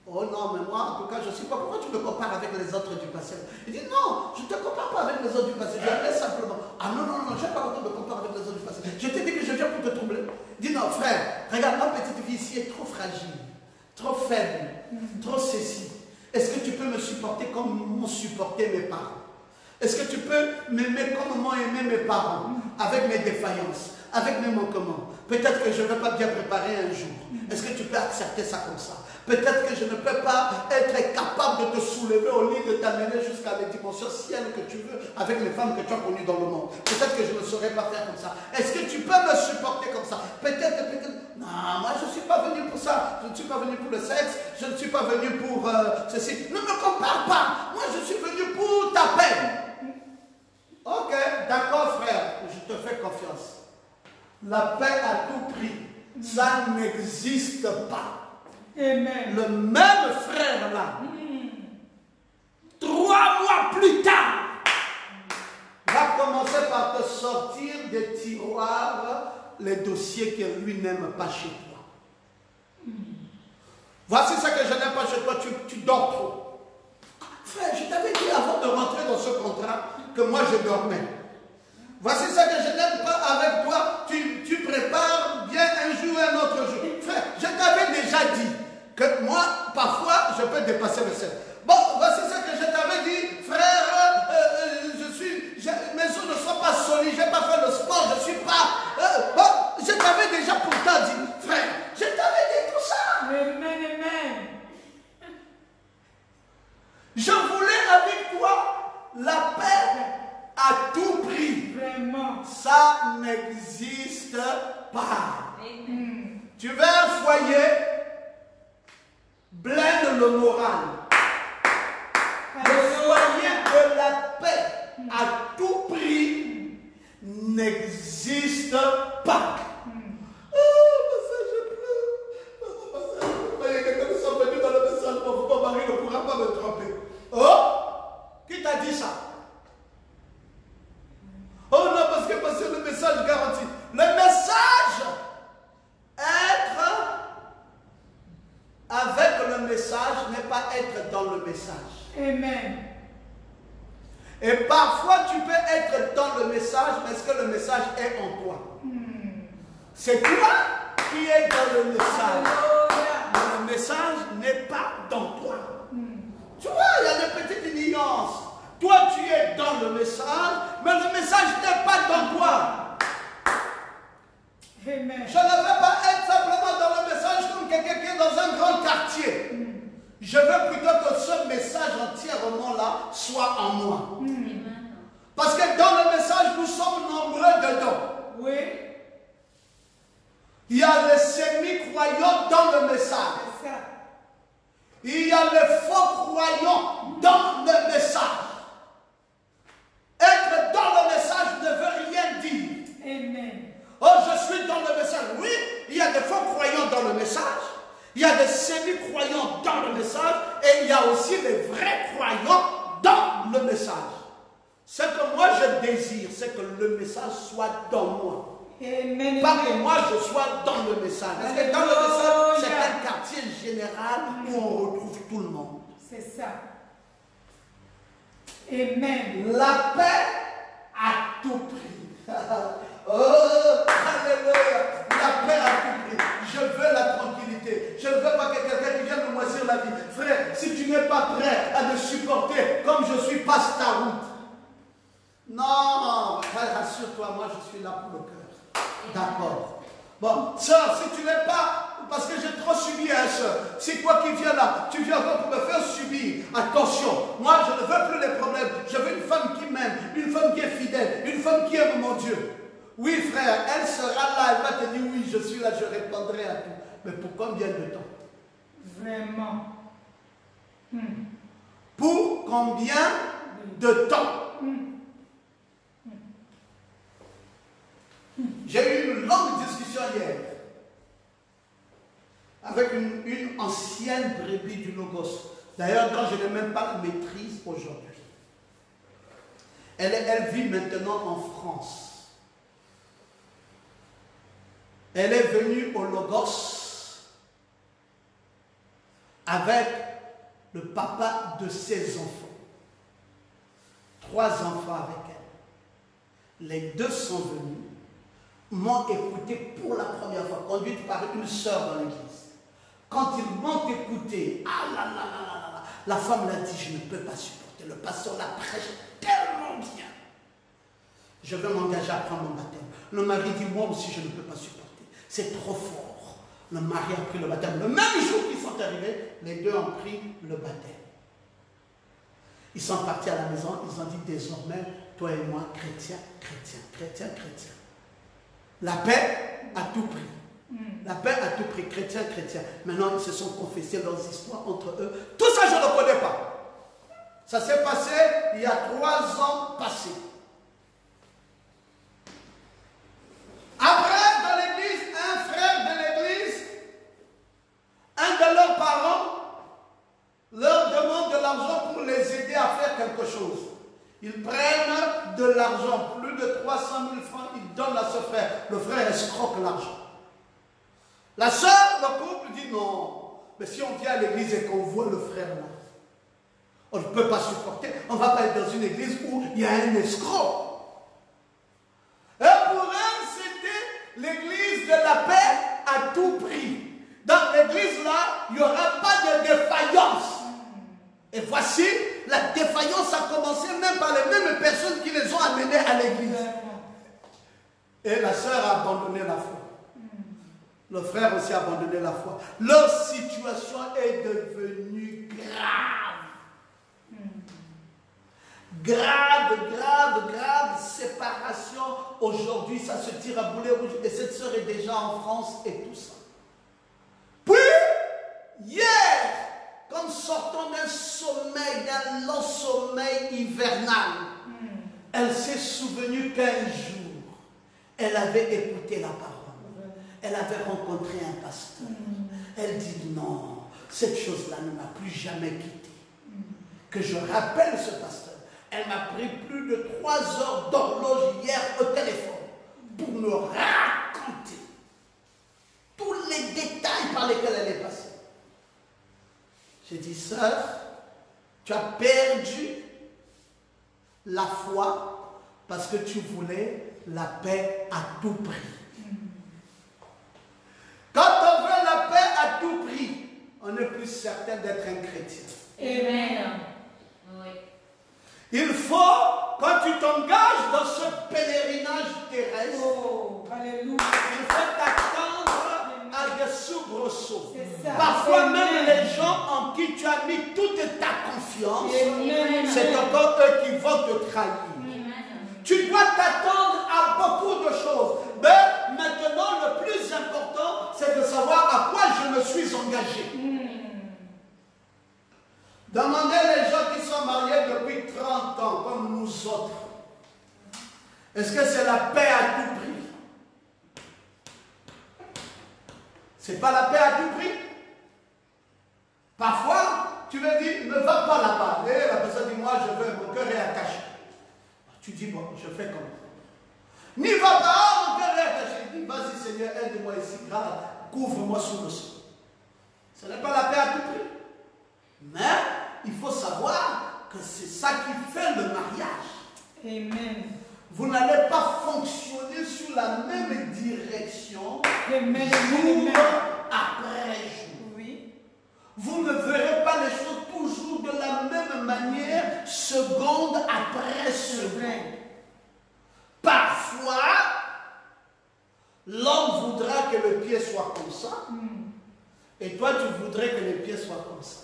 Oh non, mais moi, en tout cas, je ne sais pas. Pourquoi tu me compares avec les autres du passé? Il dit non, je ne te compare pas avec les autres du passé. Je laisse simplement. Ah non, non, non, je n'ai pas envie de me comparer avec les autres du passé. Je t'ai dit que je viens pour te troubler. Dis non, frère, regarde, ma petite fille ici est trop fragile, trop faible, trop ceci. Est-ce que tu peux me supporter comme m'ont supporté mes parents? Est-ce que tu peux m'aimer comme m'ont aimé mes parents? Avec mes défaillances, avec mes manquements. Peut-être que je ne vais pas bien préparer un jour. Est-ce que tu peux accepter ça comme ça? Peut-être que je ne peux pas être capable de te soulever au lit, de t'amener jusqu'à les dimensions ciel que tu veux avec les femmes que tu as connues dans le monde. Peut-être que je ne saurais pas faire comme ça. Est-ce que tu peux me supporter comme ça? Peut-être. Non, moi je ne suis pas venu pour ça. Je ne suis pas venu pour le sexe. Je ne suis pas venu pour ceci. Ne me compare pas. Moi je suis venu pour ta paix. Ok, d'accord frère. Je te fais confiance. La paix à tout prix, ça n'existe pas. Amen. Le même frère là, 3 mois plus tard, va commencer par te sortir des tiroirs les dossiers que lui n'aime pas chez toi. Voici ce que je n'aime pas chez toi, tu dors trop. Frère, je t'avais dit avant de rentrer dans ce contrat que moi je dormais. Voici ce que je n'aime pas avec toi, tu prépares bien un jour un autre jour. Frère, je t'avais déjà dit que moi, parfois, je peux dépasser le sel. Bon, voici ce que je t'avais dit, frère, mes os ne sont pas solides, je n'ai pas fait le sport, je ne suis pas... bon, je t'avais déjà pourtant dit, frère, je t'avais dit tout ça. Amen, amen. Je voulais avec toi la paix à tout prix. Vraiment. Ça n'existe pas. Tu veux un foyer, blinde le moral. Le foyer de la paix à tout prix n'existe pas. Oh, mais je pleure. Il y a quelqu'un qui sont venus dans le message, mon mari ne pourra pas me tromper. Oh, qui t'a dit ça? Oh non, parce que le message garantit. Le message, être avec le message n'est pas être dans le message. Amen. Et parfois tu peux être dans le message, mais est-ce que le message est en toi? C'est toi qui es dans le message. Mais le message n'est pas dans toi. Tu vois, il y a des petites nuances. Toi, tu es dans le message, mais le message n'est pas dans toi. Amen. Je ne veux pas être simplement dans le message comme quelqu'un qui est dans un grand quartier. Je veux plutôt que ce message entièrement là soit en moi. Parce que dans le message, nous sommes nombreux dedans. Oui. Il y a les semi-croyants dans le message. C'est ça. Il y a les faux croyants dans le message. Être dans le message ne veut rien dire. Amen. Oh, je suis dans le message. Oui, il y a des faux croyants dans le message. Il y a des semi-croyants dans le message. Et il y a aussi les vrais croyants dans le message. Ce que moi je désire, c'est que le message soit dans moi. Amen. Pas que moi je sois dans le message. Parce que dans le message, c'est un quartier général où on retrouve tout le monde. C'est ça. Amen. La paix à tout prix. Oh, alléluia. La paix à tout prix. Je veux la tranquillité. Je ne veux pas que quelqu'un qui vienne me moisir la vie. Frère, si tu n'es pas prêt à me supporter comme je suis, passe ta route. Non, rassure-toi, moi je suis là pour le cœur. D'accord. Bon, soeur, si tu n'es pas, parce que j'ai trop subi, hein, soeur. C'est toi qui viens là, tu viens encore pour me faire subir. Attention, moi je ne veux plus les problèmes. Je veux une femme qui m'aime, une femme qui est fidèle, une femme qui aime mon Dieu. Oui, frère, elle sera là, elle va te dire oui, je suis là, je répondrai à tout. Mais pour combien de temps? Vraiment. Pour combien de temps? J'ai eu une longue discussion hier avec une ancienne brebis du Logos. D'ailleurs, dont je n'ai même pas la maîtrise aujourd'hui. Elle vit maintenant en France. Elle est venue au Logos avec le papa de ses enfants. 3 enfants avec elle. Les 2 sont venus, m'ont écouté pour la première fois, conduite par une sœur dans l'église. Quand ils m'ont écouté, ah là là là là là, la femme l'a dit, je ne peux pas supporter. Le pasteur la prêche tellement bien. Je vais m'engager à prendre mon baptême. Le mari dit, moi aussi je ne peux pas supporter. C'est trop fort. Le mari a pris le baptême. Le même jour qu'ils sont arrivés, les 2 ont pris le baptême. Ils sont partis à la maison, ils ont dit désormais, toi et moi, chrétiens, chrétiens, chrétiens, chrétiens. La paix à tout prix. La paix à tout prix, chrétiens, chrétiens. Maintenant, ils se sont confessés leurs histoires entre eux. Tout ça, je ne connais pas. Ça s'est passé il y a 3 ans passés. Après, dans l'église, un frère de l'église, un de leurs parents, leur demande de l'argent pour les aider à faire quelque chose. Ils prennent de l'argent, plus de 300 000 francs, ils donnent à ce frère. Le frère escroque l'argent. La sœur, le couple dit non. Mais si on vient à l'église et qu'on voit le frère là, on ne peut pas supporter. On ne va pas être dans une église où il y a un escroc. Et pour eux, c'était l'église de la paix à tout prix. Dans l'église là, il n'y aura pas de défaillance. Et voici, la défaillance a commencé même par les mêmes personnes qui les ont amenés à l'église. Et la sœur a abandonné la foi. Le frère aussi a abandonné la foi. Leur situation est devenue grave. Grave, grave, grave. Séparation. Aujourd'hui, ça se tire à boulet rouge. Et cette sœur est déjà en France et tout ça. Puis, hier, comme sortant d'un sommeil, d'un long sommeil hivernal, elle s'est souvenue qu'un jour, elle avait écouté la parole. Elle avait rencontré un pasteur. Elle dit non, cette chose-là ne m'a plus jamais quitté. Que je rappelle ce pasteur. Elle m'a pris plus de 3 heures d'horloge hier au téléphone pour me raconter tous les détails par lesquels elle est passée. J'ai dit, sœur, tu as perdu la foi parce que tu voulais la paix à tout prix. Quand on veut la paix à tout prix, on n'est plus certain d'être un chrétien. Amen. Oui. Il faut, quand tu t'engages dans ce pèlerinage terrestre, Alléluia. il faut t'attendre à des soubresauts. C'est ça. Parfois Amen. même les gens en qui tu as mis toute ta confiance, Amen. c'est encore eux qui vont te trahir. Amen. Tu dois t'attendre à beaucoup de choses. Mais maintenant, le plus important, c'est de savoir à quoi je me suis engagé. Demandez les gens qui sont mariés depuis 30 ans, comme nous autres. Est-ce que c'est la paix à tout prix? C'est pas la paix à tout prix? Parfois, tu me dis, ne va pas là-bas. Et la personne dit, moi, je veux, mon cœur est attaché. Tu dis, bon, je fais comme ça. N'y va pas, mon cœur est attaché. Dis, vas-y Seigneur, aide-moi ici, grave, couvre-moi sous le sang. Ce n'est pas la paix à tout prix. Mais il faut savoir que c'est ça qui fait le mariage. Amen. Vous n'allez pas fonctionner sur la même direction Amen. jour après jour. Oui. Vous ne verrez pas les choses toujours de la même manière, seconde après seconde. Parfois, l'homme voudra que le pied soit comme ça, et toi tu voudrais que les pieds soient comme ça.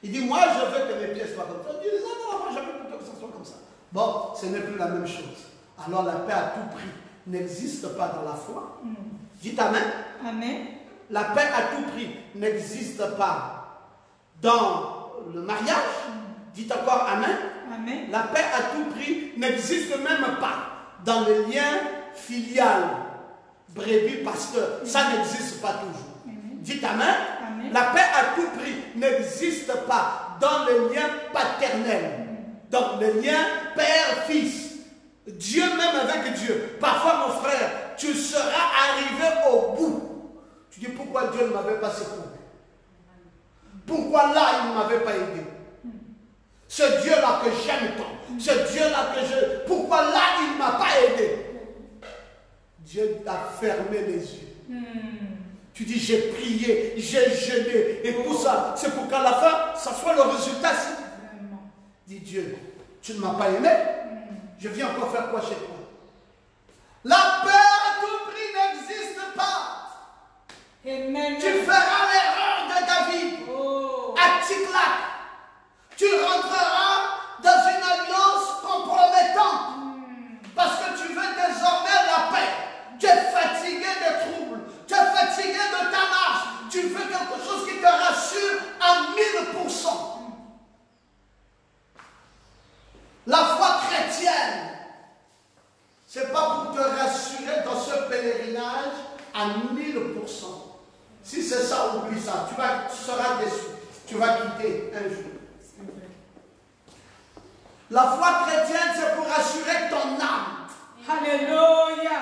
Il dit, moi je veux que mes pieds soient comme ça. Tu dis, non, moi je veux plutôt que ça soit comme ça. Bon, ce n'est plus la même chose. Alors la paix à tout prix n'existe pas dans la foi. Dites Amen. Amen. La paix à tout prix n'existe pas dans le mariage. Dites encore Amen. Amen. La paix à tout prix n'existe même pas dans le lien filial, brebis, pasteur. Ça n'existe pas toujours. Amen. Dites Amen. Amen. La paix à tout prix n'existe pas dans le lien paternel, dans le lien père-fils. Dieu même avec Dieu. Parfois, mon frère, tu seras arrivé au bout. Tu dis, pourquoi Dieu ne m'avait pas secouru? Pourquoi là, il ne m'avait pas aidé? Ce Dieu-là que j'aime tant, ce Dieu-là que je... Pourquoi là, il ne m'a pas aidé? Dieu a fermé les yeux. Tu dis, j'ai prié, j'ai jeûné, et tout ça, c'est pour qu'à la fin, ça soit le résultat. Dis Dieu, tu ne m'as pas aimé, je viens encore faire quoi chez toi? La paix à tout prix n'existe pas. Amen. Tu feras l'erreur de David à Tsiklag. Tu rentreras dans une alliance compromettante parce que tu veux désormais la paix. Tu es fatigué des troubles, tu es fatigué de ta marche, tu veux quelque chose qui te rassure à 1000%. La foi chrétienne, ce n'est pas pour te rassurer dans ce pèlerinage à 1000%. Si c'est ça, oublie ça. Tu seras déçu. Tu vas quitter un jour. La foi chrétienne, c'est pour rassurer ton âme. Alléluia.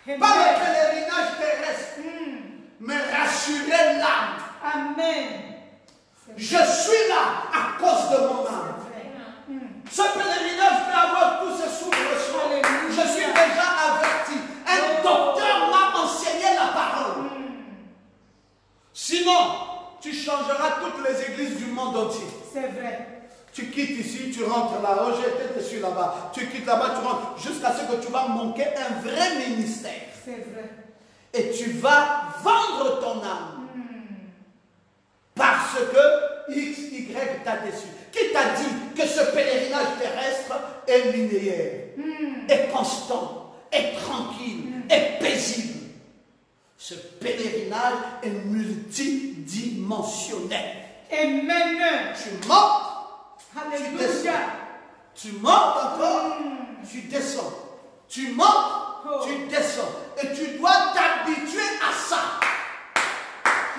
Pas le pèlerinage terrestre, mais rassurer l'âme. Amen. Je suis là à cause de mon âme. Ce pèlerinage peut avoir tous ses soubresauts. Je suis déjà averti. Un docteur m'a enseigné la parole. Sinon, tu changeras toutes les églises du monde entier. C'est vrai. Tu quittes ici, tu rentres là. Oh, j'étais dessus là-bas. Tu quittes là-bas, tu rentres. Jusqu'à ce que tu vas manquer un vrai ministère. C'est vrai. Et tu vas vendre ton âme. Parce que X, Y t'a déçu. Qui t'a dit que ce pèlerinage terrestre est linéaire, est constant, est tranquille, est paisible? Ce pèlerinage est multidimensionnel. Amen. Tu montes, Alléluia. tu descends. Tu montes encore, tu descends. Tu montes, tu descends. Et tu dois t'habituer à ça.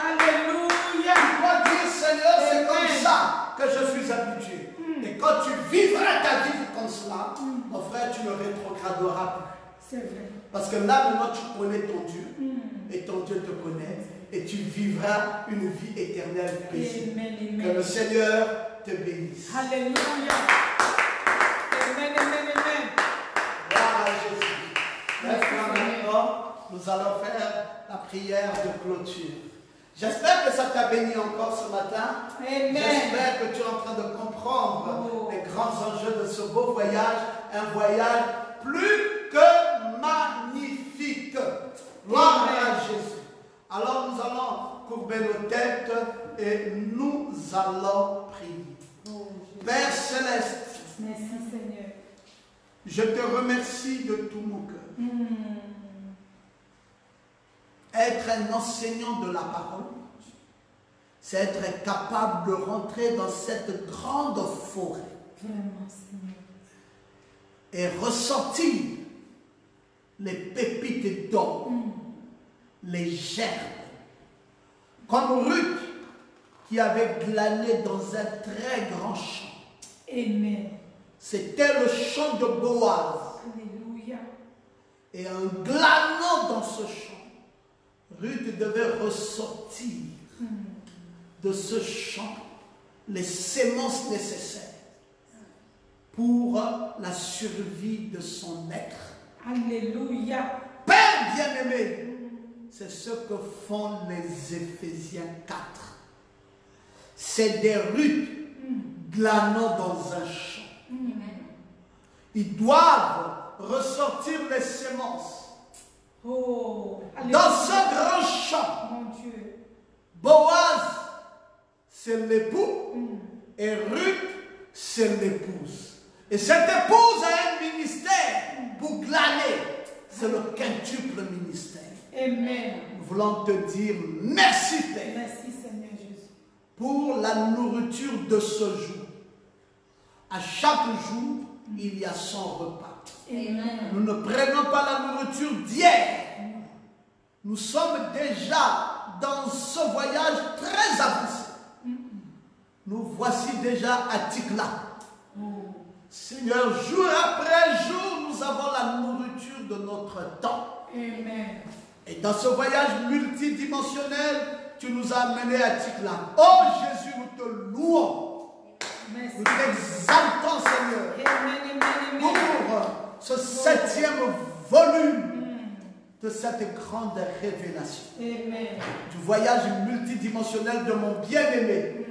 Alléluia. Tu dois dire, Seigneur, c'est comme ça que je suis habitué. Et quand tu vivras ta vie comme cela, mon frère, tu ne rétrograderas plus. C'est vrai. Parce que là, maintenant, tu connais ton Dieu. Et ton Dieu te connaît. Et tu vivras une vie éternelle paisible. Que le Seigneur te bénisse. Alléluia. Amen, amen, amen. Gloire à Jésus. Maintenant, nous allons faire la prière de clôture. J'espère que ça t'a béni encore ce matin. J'espère que tu es en train de comprendre les grands enjeux de ce beau voyage. Un voyage plus que magnifique. Gloire à Jésus. Alors nous allons courber nos têtes et nous allons prier. Père Céleste, merci Seigneur. Je te remercie de tout mon cœur. Être un enseignant de la parole, c'est être capable de rentrer dans cette grande forêt. Vraiment, Seigneur. Et ressentir les pépites d'or, les gerbes. Comme Ruth qui avait glané dans un très grand champ. Amen. C'était le champ de Boaz. Alléluia. Et en glanant dans ce champ, Ruth devait ressortir de ce champ les semences nécessaires pour la survie de son être. Alléluia. Père bien-aimé, c'est ce que font les Éphésiens 4. C'est des Ruth glanant dans un champ. Ils doivent ressortir les semences. Dans ce grand champ, mon Dieu. Boaz, c'est l'époux, et Ruth, c'est l'épouse. Et cette épouse a un ministère pour glaner. C'est le quintuple ministère. Amen. Nous voulons te dire merci, Père. Merci, Seigneur Jésus. Pour la nourriture de ce jour. À chaque jour, il y a son repas. Amen. Nous ne prenons pas la nourriture d'hier. Nous sommes déjà dans ce voyage très avancé. Nous voici déjà à Tikla. Seigneur, jour après jour, nous avons la nourriture de notre temps. Amen. Et dans ce voyage multidimensionnel, tu nous as amenés à Tikla. Oh Jésus, nous te louons. Merci. Nous t'exaltons, Seigneur. Amen, amen, Pour ce 7e volume de cette grande révélation. Amen. Du voyage multidimensionnel de mon bien-aimé.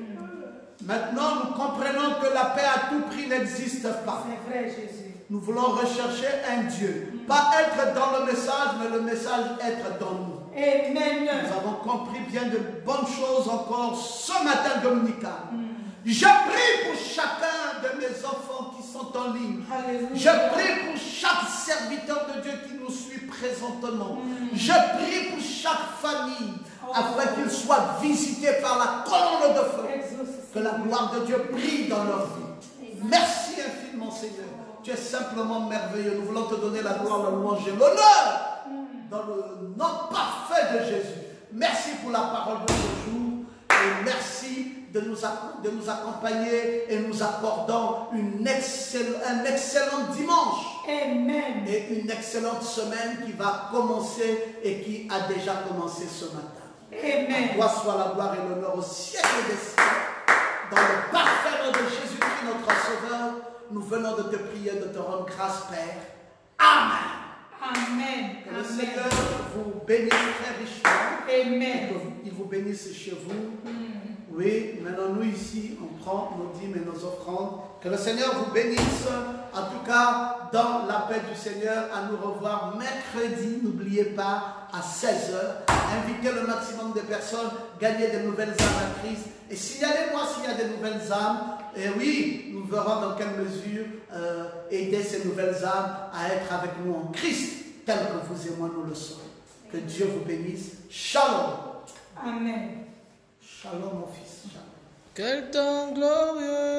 Maintenant, nous comprenons que la paix à tout prix n'existe pas. C'est vrai, Jésus. Nous voulons rechercher un Dieu. Pas être dans le message, mais le message être dans nous. Amen. Nous avons compris bien de bonnes choses encore ce matin dominical. Je prie pour chacun de mes enfants qui sont en ligne. Alléluia. Je prie pour chaque serviteur de Dieu qui nous suit présentement. Je prie pour chaque famille afin qu'ils soient visités par la colonne de feu. Que la gloire de Dieu brille dans leur vie. Merci infiniment, Seigneur. Tu es simplement merveilleux. Nous voulons te donner la gloire, la louange et l'honneur dans le nom parfait de Jésus. Merci pour la parole de ce jour et merci de nous accompagner et nous accordant un excellent dimanche. Amen. Et une excellente semaine qui va commencer et qui a déjà commencé ce matin. Amen. À toi soit la gloire et l'honneur au siècle des siècles. Dans le parfait nom de Jésus-Christ, notre Sauveur, nous venons de te prier, de te rendre grâce, Père. Amen. Amen. Que le Seigneur vous bénisse très richement. Amen. Et qu'il vous bénisse chez vous. Oui, maintenant nous ici, on prend nos dîmes et nos offrandes. Que le Seigneur vous bénisse. En tout cas, dans la paix du Seigneur, à nous revoir mercredi. N'oubliez pas, à 16h. Invitez le maximum de personnes. Gagnez de nouvelles âmes à Christ. Et signalez-moi s'il y a de nouvelles âmes. Et oui, nous verrons dans quelle mesure aider ces nouvelles âmes à être avec nous en Christ, tel que vous et moi nous le sommes. Que Dieu vous bénisse. Shalom. Amen. Shalom, mon fils. Shalom. Quel temps glorieux.